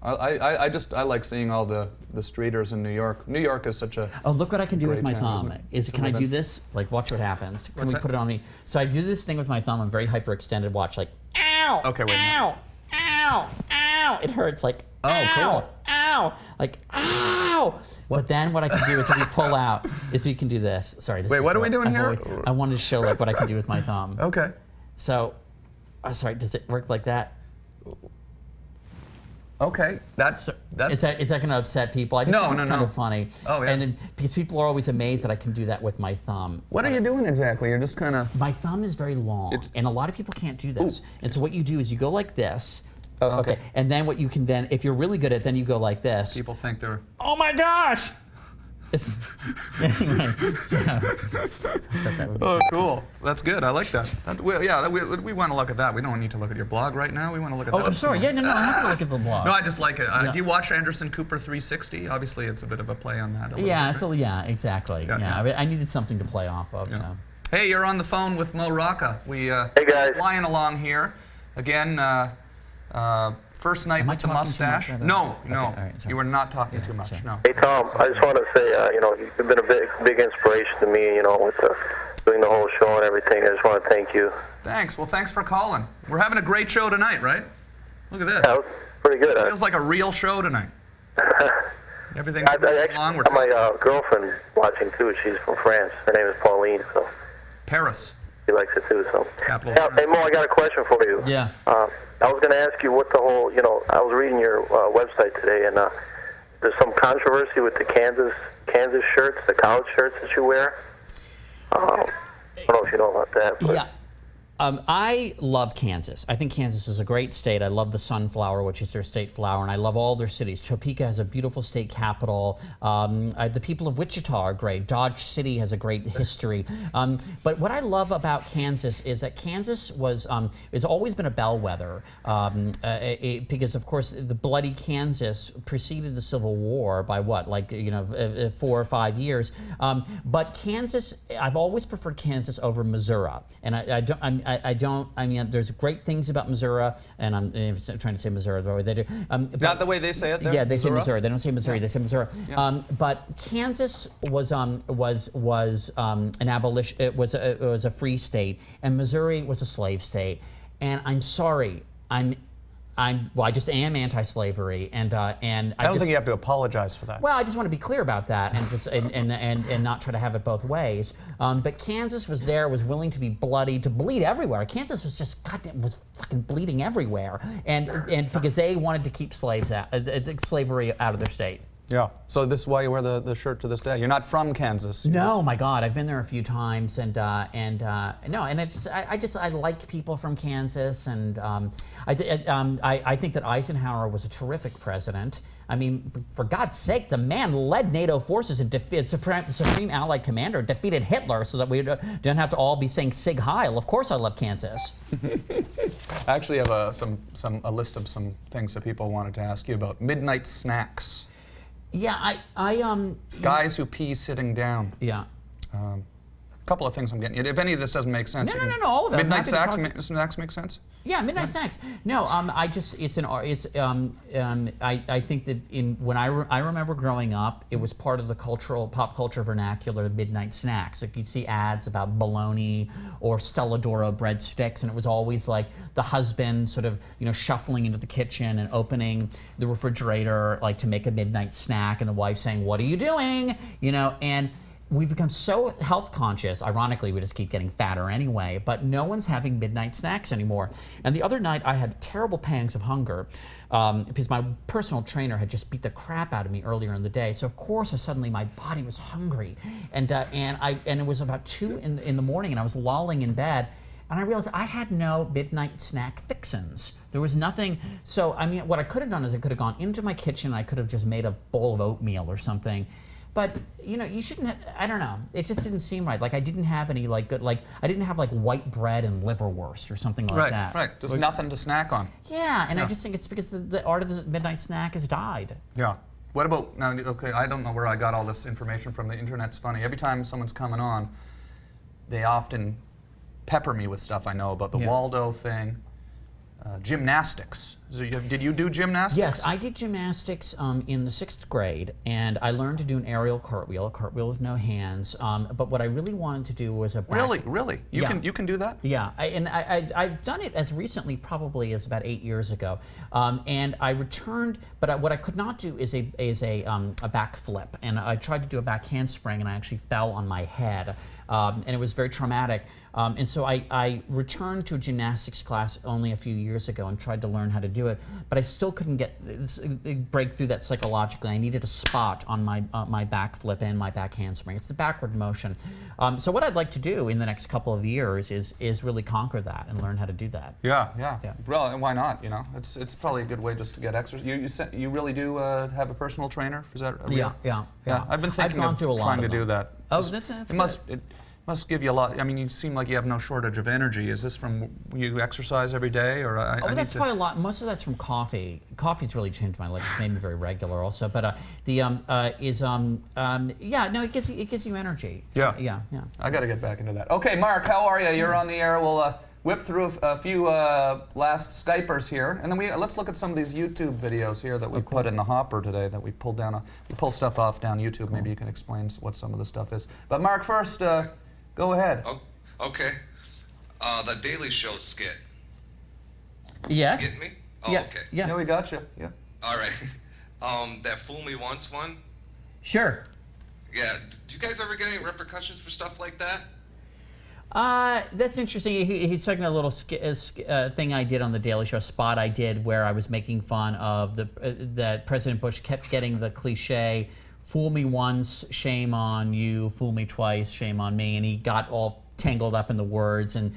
Speaker 1: I like seeing all the streeters in New York. New York is such a.
Speaker 2: Oh, look what I can do with my
Speaker 1: town,
Speaker 2: thumb. Can I do this? Like, watch what happens. Can we put it on me? So I do this thing with my thumb. I'm very hyperextended. Watch, like, ow.
Speaker 1: Okay, wait a minute.
Speaker 2: Ow, ow, ow. It hurts. Like,
Speaker 1: oh,
Speaker 2: ow,
Speaker 1: cool.
Speaker 2: Ow, like, ow. But then what I can do is if you pull out, is you can do this. Sorry.
Speaker 1: Wait, what are we doing here?
Speaker 2: I wanted to show like what I can do with my thumb.
Speaker 1: Okay.
Speaker 2: So, sorry. Does it work like that?
Speaker 1: Okay, that's.
Speaker 2: Is that going to upset people? I just think it's kind of funny.
Speaker 1: Oh, yeah.
Speaker 2: And then, because people are always amazed that I can do that with my thumb.
Speaker 1: What are you doing exactly? You're just kind of.
Speaker 2: My thumb is very long, and a lot of people can't do this. And so what you do is you go like this. Oh, okay. And then what you can then, if you're really good at it, then you go like this.
Speaker 1: People think they're.
Speaker 2: Oh my gosh! Anyway, so,
Speaker 1: oh, cool. That's good. I like that. We want to look at that. We don't need to look at your blog right now. We want to look at that.
Speaker 2: Oh, I'm sorry. Yeah, no, I'm not going to look at the blog.
Speaker 1: No, I just like it. Do you watch Anderson Cooper 360? Obviously, it's a bit of a play on that.
Speaker 2: Exactly. I needed something to play off of. Yeah. So.
Speaker 1: Hey, you're on the phone with Mo Rocca.
Speaker 5: Hey guys.
Speaker 1: Flying along here. Again, first night with the mustache. No,
Speaker 2: right,
Speaker 1: you were not talking too much. No.
Speaker 5: Hey Tom, I just want to say, you've been a big inspiration to me, with doing the whole show and everything. I just want to thank you.
Speaker 1: Thanks. Well, thanks for calling. We're having a great show tonight, right? Look at this.
Speaker 5: That was pretty good.
Speaker 1: Feels like a real show tonight. Everything's
Speaker 5: I actually
Speaker 1: along.
Speaker 5: have my girlfriend watching too. She's from France. Her name is Pauline. So.
Speaker 1: Paris.
Speaker 5: He likes it too. So.
Speaker 1: Capital.
Speaker 5: Yeah, hey Mo, I got a question for you.
Speaker 2: Yeah.
Speaker 5: I was going to ask you what the whole, I was reading your website today, and there's some controversy with the Kansas shirts, the college shirts that you wear. I don't know if you know about that. But.
Speaker 2: Yeah. I love Kansas. I think Kansas is a great state. I love the sunflower, which is their state flower, and I love all their cities. Topeka has a beautiful state capital. The people of Wichita are great. Dodge City has a great history. But what I love about Kansas is that Kansas has always been a bellwether because, of course, the bloody Kansas preceded the Civil War by 4 or 5 years. But Kansas, I've always preferred Kansas over Missouri, and I mean, there's great things about Missouri, and I'm trying to say Missouri the way they do.
Speaker 1: Is that the way they say it there?
Speaker 2: Yeah, they say
Speaker 1: Missouri?
Speaker 2: Missouri. They don't say Missouri.
Speaker 1: Yeah.
Speaker 2: They say Missouri.
Speaker 1: Yeah.
Speaker 2: But Kansas was an abolition. It was a free state, and Missouri was a slave state. And I'm sorry, I just am anti-slavery, and
Speaker 1: I don't think you have to apologize for that.
Speaker 2: Well, I just want to be clear about that, and just and not try to have it both ways. But Kansas was willing to be bloody, to bleed everywhere. Kansas was just was fucking bleeding everywhere, and because they wanted to keep slavery out of their state.
Speaker 1: Yeah. So this is why you wear the shirt to this day. You're not from Kansas.
Speaker 2: No, my God, I've been there a few times, and I like people from Kansas, and I think that Eisenhower was a terrific president. I mean, for God's sake, the man led NATO forces and defeated Supreme Allied Commander, defeated Hitler, so that we don't have to all be saying Sig Heil. Of course, I love Kansas.
Speaker 1: I actually have a list of some things that people wanted to ask you about. Midnight snacks.
Speaker 2: Yeah,
Speaker 1: Guys who pee sitting down.
Speaker 2: Yeah.
Speaker 1: A couple of things I'm getting. If any of this doesn't make sense,
Speaker 2: No, all of it.
Speaker 1: Midnight snacks make sense.
Speaker 2: Yeah, midnight snacks. No, I think that when I remember growing up, it was part of the pop culture vernacular, midnight snacks. Like you'd see ads about bologna or Stella D'oro breadsticks, and it was always like the husband sort of shuffling into the kitchen and opening the refrigerator like to make a midnight snack, and the wife saying, "What are you doing?" And we've become so health conscious. Ironically, we just keep getting fatter anyway, but no one's having midnight snacks anymore. And the other night, I had terrible pangs of hunger because my personal trainer had just beat the crap out of me earlier in the day. So of course, suddenly my body was hungry, and it was about 2 in the morning, and I was lolling in bed. And I realized I had no midnight snack fixins. There was nothing. So, I mean, what I could have done is I could have gone into my kitchen and I could have just made a bowl of oatmeal or something. But, you shouldn't have, I don't know. It just didn't seem right. Like, I didn't have any, I didn't have, white bread and liverwurst or something like that.
Speaker 1: Right. Just nothing to snack on.
Speaker 2: Yeah, and I just think it's because the art of the midnight snack has died.
Speaker 1: Yeah. What about, now, okay, I don't know where I got all this information from. The internet's funny. Every time someone's coming on, they often pepper me with stuff I know about the Waldo thing. Gymnastics. Did you do gymnastics?
Speaker 2: Yes, I did gymnastics in the 6th grade, and I learned to do an aerial cartwheel, a cartwheel with no hands. But what I really wanted to do was a back...
Speaker 1: Really? You can do that?
Speaker 2: Yeah, I've done it as recently, probably as about 8 years ago, and I returned. But what I could not do is a back flip, and I tried to do a back handspring, and I actually fell on my head, and it was very traumatic. And so I returned to a gymnastics class only a few years ago and tried to learn how to do it, but I still couldn't break through that psychologically. I needed a spot on my back flip and my back handspring. It's the backward motion. So what I'd like to do in the next couple of years is really conquer that and learn how to do that.
Speaker 1: Yeah. Well, and why not? It's probably a good way just to get exercise. You really do have a personal trainer? Is that real?
Speaker 2: Yeah.
Speaker 1: I've been thinking of trying to do that.
Speaker 2: Oh, that's good.
Speaker 1: Must give you a lot. I mean, you seem like you have no shortage of energy. Is this from you exercise every day, or
Speaker 2: that's probably a lot. Most of that's from coffee. Coffee's really changed my life. It's made me very regular, also. But it gives you energy. Yeah.
Speaker 1: I got to get back into that. Okay, Mark, how are you? You're on the air. We'll whip through a few last Skypers here, and then let's look at some of these YouTube videos here that we put in the hopper today. That we pulled down. We pull stuff off down YouTube. Cool. Maybe you can explain what some of the stuff is. But Mark, first. Go ahead.
Speaker 7: Oh, okay. The Daily Show skit.
Speaker 2: Yes.
Speaker 7: You get me? Oh,
Speaker 2: yeah.
Speaker 7: Okay.
Speaker 1: Yeah, we got you. Yeah.
Speaker 7: All right. That Fool Me Once one?
Speaker 2: Sure.
Speaker 7: Yeah. Do you guys ever get any repercussions for stuff like that?
Speaker 2: That's interesting. He's talking about a little thing I did on the Daily Show, spot I did, where I was making fun of that President Bush kept getting the cliche, fool me once, shame on you, fool me twice, shame on me, and he got all tangled up in the words. And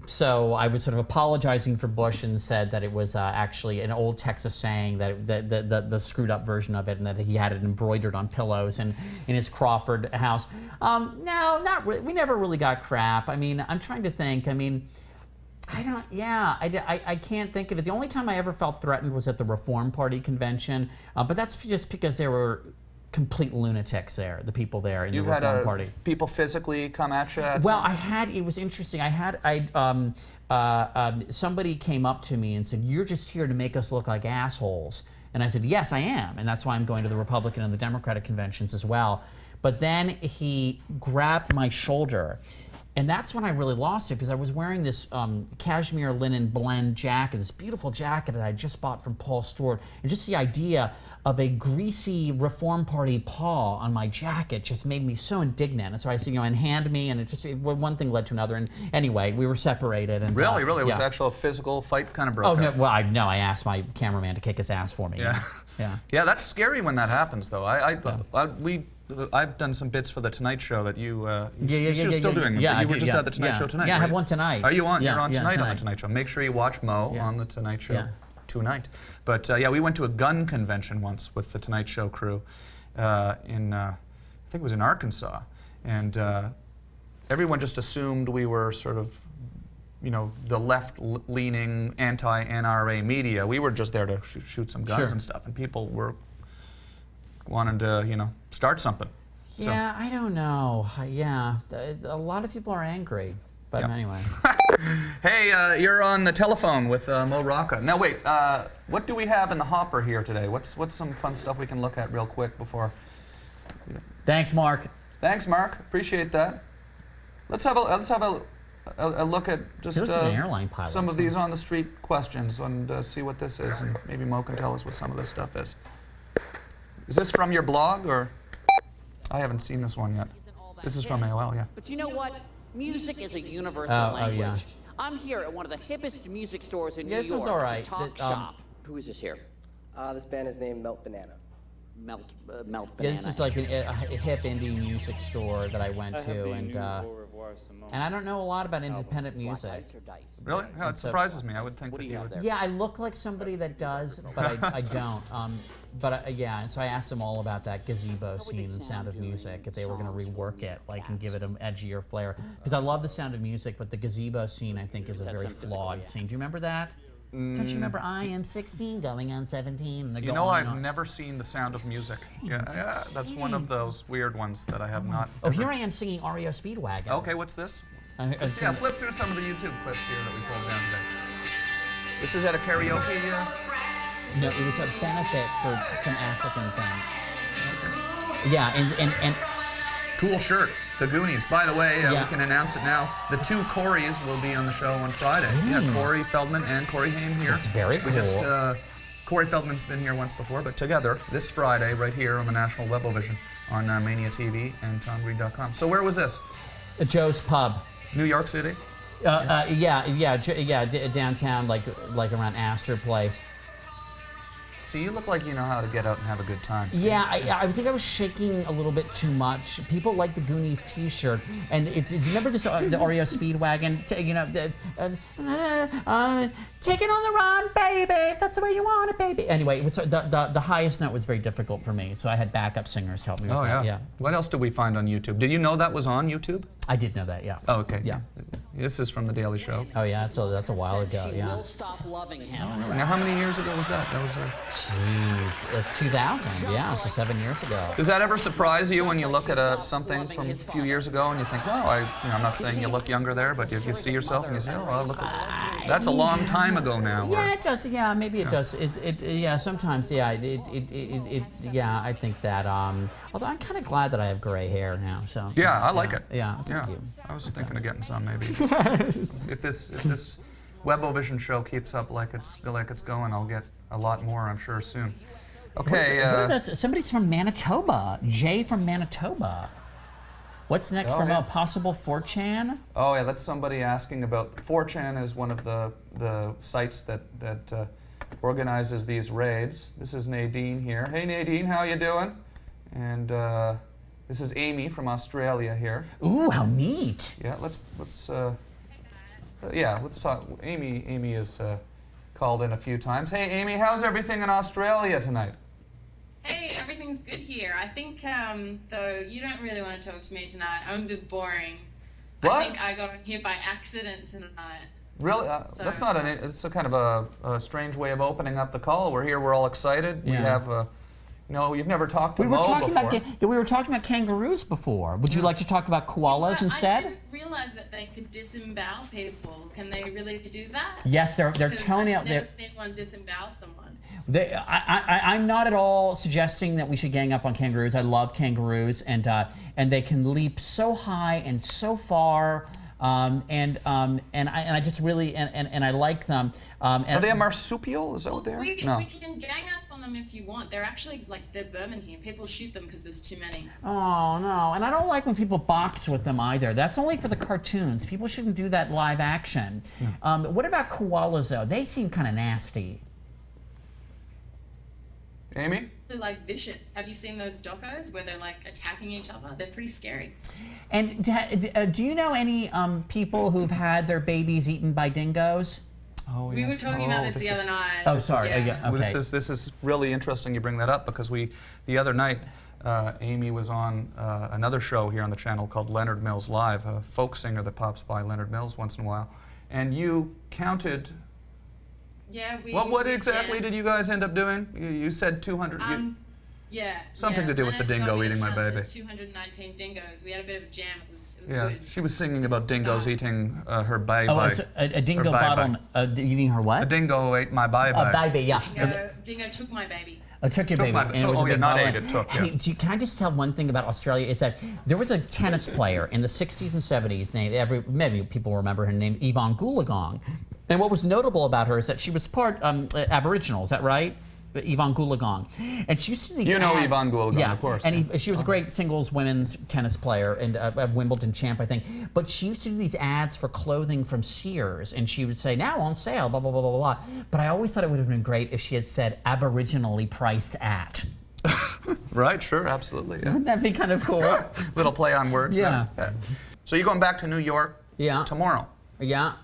Speaker 2: so I was sort of apologizing for Bush and said that it was actually an old Texas saying, that the screwed up version of it, and that he had it embroidered on pillows in his Crawford house. No, not really. We never really got crap. I mean, I'm trying to think. I mean, I can't think of it. The only time I ever felt threatened was at the Reform Party convention, but that's just because there were complete lunatics there, the people there in the Reform Party.
Speaker 1: People physically come at you?
Speaker 2: Well, it was interesting. Somebody came up to me and said, "You're just here to make us look like assholes." And I said, "Yes, I am. And that's why I'm going to the Republican and the Democratic conventions as well." But then he grabbed my shoulder. And that's when I really lost it, because I was wearing this cashmere linen blend jacket, this beautiful jacket that I just bought from Paul Stewart. And just the idea of a greasy Reform Party paw on my jacket just made me so indignant. And so I said, and hand me, and one thing led to another. And anyway, we were separated. And
Speaker 1: really? It was actual physical fight kind of broke out.
Speaker 2: Oh, no, well, I asked my cameraman to kick his ass for me.
Speaker 1: Yeah. Yeah, that's scary when that happens, though. I've done some bits for the Tonight Show that you're still doing them.
Speaker 2: Yeah,
Speaker 1: you were just at the Tonight Show tonight.
Speaker 2: Yeah, I have one tonight.
Speaker 1: Are you on? You're on tonight on the Tonight Show. Make sure you watch Mo on the Tonight Show tonight. But we went to a gun convention once with the Tonight Show crew I think it was in Arkansas, and everyone just assumed we were sort of, the left-leaning anti-NRA media. We were just there to shoot some guns and stuff, and people were wanted to, start something.
Speaker 2: Yeah, I don't know. Yeah, a lot of people are angry. But anyway.
Speaker 1: Hey, you're on the telephone with Mo Rocca. Now wait, what do we have in the hopper here today? What's some fun stuff we can look at real quick before?
Speaker 2: Thanks, Mark.
Speaker 1: Thanks, Mark. Appreciate that. Let's have a look at just some of these on the street questions and see what this is, and maybe Mo can tell us what some of this stuff is. Is this from your blog, or? I haven't seen this one yet. This is from AOL, yeah.
Speaker 8: But you know what? Music is a universal language. Yeah. I'm here at one of the hippest music stores in New York.
Speaker 2: This one's all right.
Speaker 8: Talk shop. Who is this here?
Speaker 9: This band is named Melt Banana.
Speaker 8: Melt Banana.
Speaker 2: Yeah, this is like a hip indie music store that I went to, and I don't know a lot about independent music.
Speaker 1: Really? Yeah, it surprises me. I would think that you would.
Speaker 2: Yeah, I look like somebody that does, but I don't. So I asked them all about that gazebo scene in Sound of Music, if they were going to rework it, and give it an edgier flair. Because I love the Sound of Music, but the gazebo scene, I think, is a very flawed scene. Do you remember that? Don't you remember I am 16 going on 17? And
Speaker 1: I've never seen The Sound of Music. Yeah, that's one of those weird ones that I have not.
Speaker 2: Oh, here I am singing REO Speedwagon.
Speaker 1: Okay, what's this? Flip through some of the YouTube clips here that we pulled down today. This is at a karaoke here?
Speaker 2: No, it was a benefit for some African thing. Okay. Yeah, and
Speaker 1: cool shirt. The Goonies. By the way, we can announce it now. The two Coreys will be on the show on Friday. Yeah, Corey Feldman and Corey Haim here.
Speaker 2: That's very cool.
Speaker 1: Corey Feldman's been here once before, but together this Friday, right here on the National Webovision on Mania TV and TomGreen.com. So where was this?
Speaker 2: Joe's Pub.
Speaker 1: New York City?
Speaker 2: Downtown, like around Astor Place.
Speaker 1: So you look like you know how to get out and have a good time. So.
Speaker 2: Yeah, I think I was shaking a little bit too much. People like the Goonies T-shirt, and do you remember this the REO Speedwagon? Take it on the run, baby, if that's the way you want it, baby. Anyway, it was, the highest note was very difficult for me, so I had backup singers help me with that. Yeah.
Speaker 1: What else did we find on YouTube? Did you know that was on YouTube?
Speaker 2: I did know that. Yeah.
Speaker 1: Oh, okay.
Speaker 2: Yeah.
Speaker 1: This is from The Daily Show.
Speaker 2: Oh yeah, so that's a while ago.
Speaker 8: She will stop loving him.
Speaker 1: Now, how many years ago was that? That was
Speaker 2: Jeez, it's 2000. Yeah, so 7 years ago.
Speaker 1: Does that ever surprise you when you look at something from a few years ago and you think, well, I'm not saying you look younger there, but if you see yourself and you say, oh, well, look, that's a long time ago now.
Speaker 2: Yeah, it does. Yeah, maybe it does. Yeah, sometimes. Yeah, yeah, I think that. Although I'm kind of glad that I have gray hair now. So.
Speaker 1: Yeah, I like it.
Speaker 2: Yeah, thank you.
Speaker 1: I was thinking of getting some maybe. if this Webovision show keeps up like it's going, I'll get a lot more, I'm sure, soon. Okay.
Speaker 2: What are those? Somebody's from Manitoba. Jay from Manitoba. What's next for Mo? Possible 4chan?
Speaker 1: Oh yeah, that's somebody asking about 4chan is one of the sites that organizes these raids. This is Nadine here. Hey Nadine, how you doing? And this is Amy from Australia here.
Speaker 2: Ooh, how neat!
Speaker 1: Yeah, let's talk. Amy is called in a few times. Hey Amy, how's everything in Australia tonight?
Speaker 10: Hey, everything's good here. I think, though, you don't really want to talk to me tonight. I'm a bit boring.
Speaker 1: What?
Speaker 10: I think I got on here by accident tonight.
Speaker 1: Really? That's not it's a kind of a strange way of opening up the call. We're here, we're all excited.
Speaker 2: Yeah.
Speaker 1: We have, you've never talked to Mo before.
Speaker 2: We were talking about kangaroos before. Would you like to talk about koalas instead?
Speaker 10: I didn't realize that they could disembowel people. Can they really do that?
Speaker 2: Yes, they're toenail.
Speaker 10: I've never seen one disembowel someone.
Speaker 2: I'm not at all suggesting that we should gang up on kangaroos. I love kangaroos, and they can leap so high and so far. And I just really and I like them.
Speaker 1: Are they a marsupial? Is that what they are?
Speaker 10: We can gang up on them if you want. They're actually they're vermin here. People shoot them because there's too many.
Speaker 2: Oh no! And I don't like when people box with them either. That's only for the cartoons. People shouldn't do that live action. Yeah. What about koalas though? They seem kind of nasty.
Speaker 1: Amy?
Speaker 10: They're vicious. Have you seen those docos where they're attacking each other? They're pretty scary.
Speaker 2: And do you know any people who've had their babies eaten by dingoes?
Speaker 1: Oh,
Speaker 10: we were talking about this the other night.
Speaker 2: Oh, sorry.
Speaker 10: Yeah.
Speaker 2: Okay.
Speaker 1: This is really interesting you bring that up because the other night Amy was on another show here on the channel called Leonard Mills Live, a folk singer that pops by Leonard Mills once in a while, and you counted.
Speaker 10: Yeah,
Speaker 1: What exactly did you guys end up doing? You said 200. Something to do with the dingo eating my baby.
Speaker 10: 219 dingoes. We had a bit of a jam. It was
Speaker 1: good. She was singing about dingoes eating her baby.
Speaker 2: Oh, so a dingo bottle eating her what?
Speaker 1: A dingo ate my baby.
Speaker 2: A baby, yeah.
Speaker 10: Dingo took my baby.
Speaker 2: Took your baby.
Speaker 1: Not ate it, took.
Speaker 2: Hey, can I just tell one thing about Australia? Is that there was a tennis player in the 60s and 70s named, many people remember her name, Yvonne Goolagong. And what was notable about her is that she was part Aboriginal, is that right? Yvonne Goolagong. And she used to do these
Speaker 1: Yvonne Goolagong,
Speaker 2: yeah,
Speaker 1: of course.
Speaker 2: And she was a great singles women's tennis player and a Wimbledon champ, I think. But she used to do these ads for clothing from Sears, and she would say, now on sale, blah, blah, blah, blah, blah. But I always thought it would have been great if she had said aboriginally priced at.
Speaker 1: Right, sure, absolutely. Yeah.
Speaker 2: Wouldn't that be kind of cool?
Speaker 1: Little play on words.
Speaker 2: Yeah.
Speaker 1: There. So you're going back to New York tomorrow?
Speaker 2: Yeah.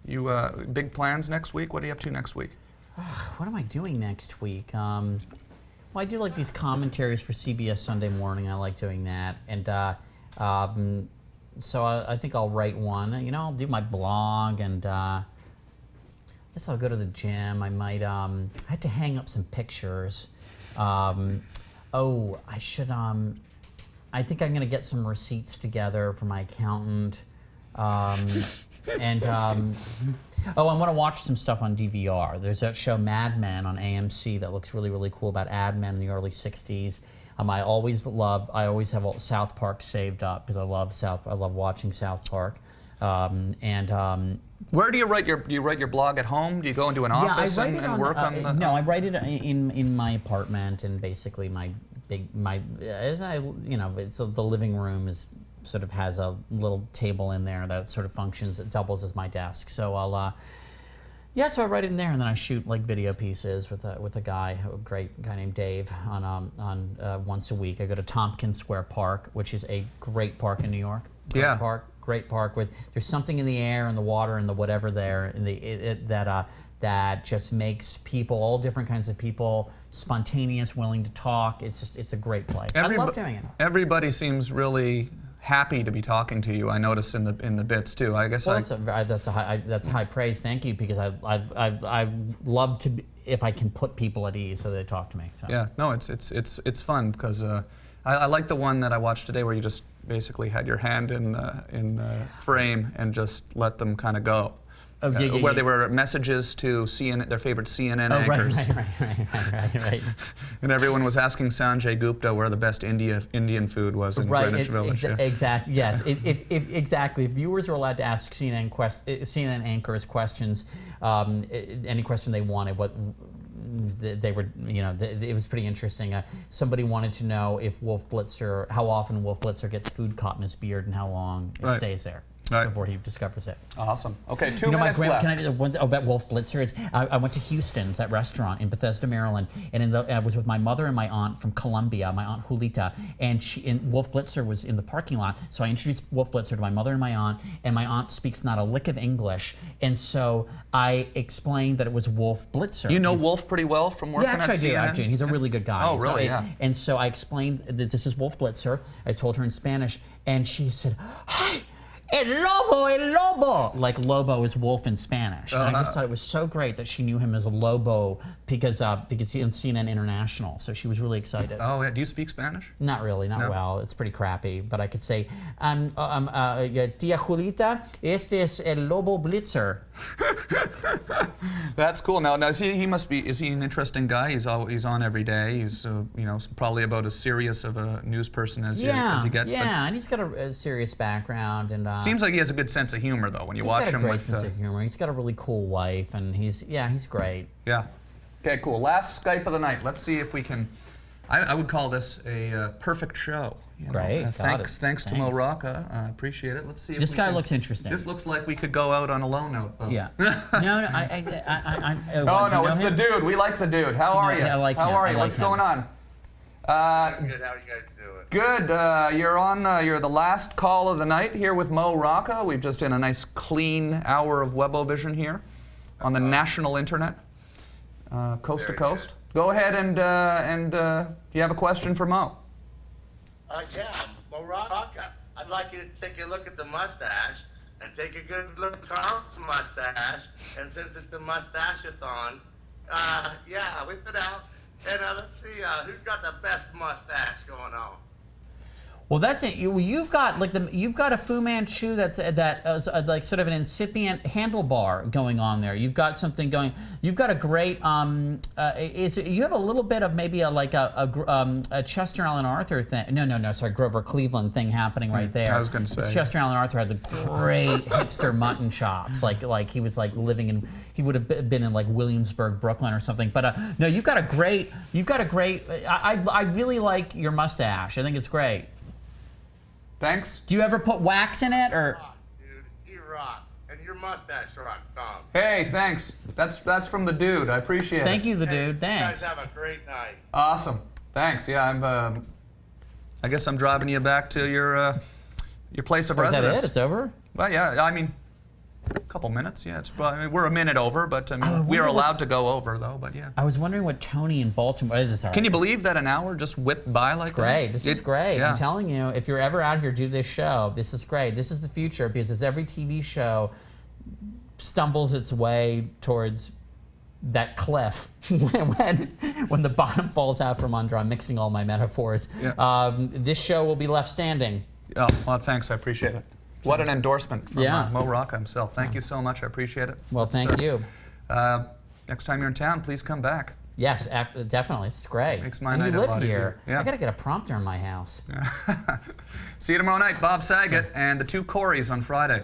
Speaker 1: You big plans next week? What are you up to next week?
Speaker 2: What am I doing next week? Well, I do these commentaries for CBS Sunday Morning. I like doing that, and so I think I'll write one. I'll do my blog, and I guess I'll go to the gym. I might. I had to hang up some pictures. Oh, I should. I think I'm gonna get some receipts together for my accountant. And I want to watch some stuff on DVR. There's that show Mad Men on AMC that looks really, really cool about ad men in the early '60s. I always have South Park saved up because I love watching South Park.
Speaker 1: Where do you write your blog at home? Do you go into an office and work on the?
Speaker 2: No, I write it in my apartment, and basically it's the living room is. Sort of has a little table in there that sort of functions, that doubles as my desk. So so I write it in there, and then I shoot video pieces with a great guy named Dave on once a week. I go to Tompkins Square Park, which is a great park in New York. Great park with there's something in the air and the water and the whatever there, and that just makes people, all different kinds of people, spontaneous, willing to talk. It's a great place. I love doing it.
Speaker 1: Everybody seems really happy to be talking to you. I notice in the bits too. I guess
Speaker 2: that's high praise. Thank you, because I love to if I can put people at ease so they talk to me. So.
Speaker 1: Yeah, no, it's fun because I like the one that I watched today where you just basically had your hand in the frame and just let them kind of go. Where they were messages to their favorite CNN anchors.
Speaker 2: Right.
Speaker 1: And everyone was asking Sanjay Gupta where the best Indian food was in Greenwich Village.
Speaker 2: Exactly. Yes. Exactly. If viewers were allowed to ask CNN anchors questions, any question they wanted, they were, it was pretty interesting. Somebody wanted to know if how often Wolf Blitzer gets food caught in his beard and how long it stays there before he discovers it.
Speaker 1: Awesome. Okay, 2 minutes left.
Speaker 2: Can I do one about Wolf Blitzer? I went to Houston's, that restaurant in Bethesda, Maryland, and I was with my mother and my aunt from Colombia, my aunt Julita, and Wolf Blitzer was in the parking lot. So I introduced Wolf Blitzer to my mother and my aunt speaks not a lick of English, and so I explained that it was Wolf Blitzer.
Speaker 1: You know Wolf pretty well from working at CNN?
Speaker 2: Yeah, actually I do. He's a really good guy.
Speaker 1: Oh, really? Yeah.
Speaker 2: And so I explained that this is Wolf Blitzer. I told her in Spanish, and she said, "Hey, el lobo," like lobo is wolf in Spanish. And I just thought it was so great that she knew him as a lobo because he's in CNN International. So she was really excited.
Speaker 1: Oh, yeah. Do you speak Spanish?
Speaker 2: Not really, not well. It's pretty crappy, but I could say, Tia Julita, este es el lobo Blitzer.
Speaker 1: That's cool. Now is he an interesting guy? He's on every day. He's probably about as serious of a news person as you get.
Speaker 2: Yeah, and he's got a serious background and.
Speaker 1: Seems like he has a good sense of humor though when you watch him.
Speaker 2: He's got a great sense of humor. He's got a really cool wife, and he's great.
Speaker 1: Yeah. Okay, cool. Last Skype of the night. Let's see if we can. I would call this a perfect show.
Speaker 2: Great.
Speaker 1: Thanks to Mo Rocca. I appreciate it. Let's see.
Speaker 2: This guy looks interesting.
Speaker 1: This looks like we could go out on a low note. Though.
Speaker 2: Yeah. No.
Speaker 1: It's the dude. We like the dude. How are you?
Speaker 2: I like him.
Speaker 1: How are you? What's going on?
Speaker 11: Good. How are you guys doing?
Speaker 1: Good. You're the last call of the night here with Mo Rocca. We've just done a nice clean hour of Webovision here on the national internet, coast to coast.
Speaker 11: Good.
Speaker 1: Go ahead and you have a question for Mo?
Speaker 11: Yeah, Mo Rocca. I'd like you to take a look at the mustache and take a good look at Tom's mustache. And since it's the mustache-a-thon, whip it out. And let's see who's got the best mustache going on.
Speaker 2: Well, that's it. You've got a Fu Manchu that like sort of an incipient handlebar going on there. You've got something going. You've got a great. You have a little bit of maybe a Chester Alan Arthur thing. No. Sorry, Grover Cleveland thing happening right there.
Speaker 1: I was going to say
Speaker 2: Chester Alan Arthur had the great hipster mutton chops. Like he was like living in. He would have been in like Williamsburg, Brooklyn, or something. But no, you've got a great. I really like your mustache. I think it's great.
Speaker 1: Thanks.
Speaker 2: Do you ever put wax in it, or?
Speaker 11: Dude, he rocks, and your mustache rocks, Tom.
Speaker 1: Hey, thanks. That's from the dude. I appreciate it.
Speaker 2: Thank you, the dude. Thanks.
Speaker 11: You guys have a great night.
Speaker 1: Awesome. Thanks. Yeah, I guess I'm driving you back to your place of residence.
Speaker 2: Is that it? It's over?
Speaker 1: Well, yeah. I mean, a couple minutes. Yeah, we're a minute over, but we are allowed to go over though. But yeah.
Speaker 2: I was wondering what Tony in Baltimore.
Speaker 1: Can you believe that an hour just whipped by like that?
Speaker 2: Great. This is great. Yeah. I'm telling you, if you're ever out here, do this show. This is great. This is the future because as every TV show stumbles its way towards that cliff when the bottom falls out from under. I'm mixing all my metaphors. Yeah. This show will be left standing.
Speaker 1: Oh, well, thanks. I appreciate it. What an endorsement from Mo Rocca himself. Thank you so much. I appreciate it.
Speaker 2: Well, thank you.
Speaker 1: Next time you're in town, please come back.
Speaker 2: Yes, definitely. It's great.
Speaker 1: Makes my night a lot
Speaker 2: easier. You live here.
Speaker 1: Yeah.
Speaker 2: I got to get a prompter in my house.
Speaker 1: See you tomorrow night. Bob Saget and the two Coreys on Friday.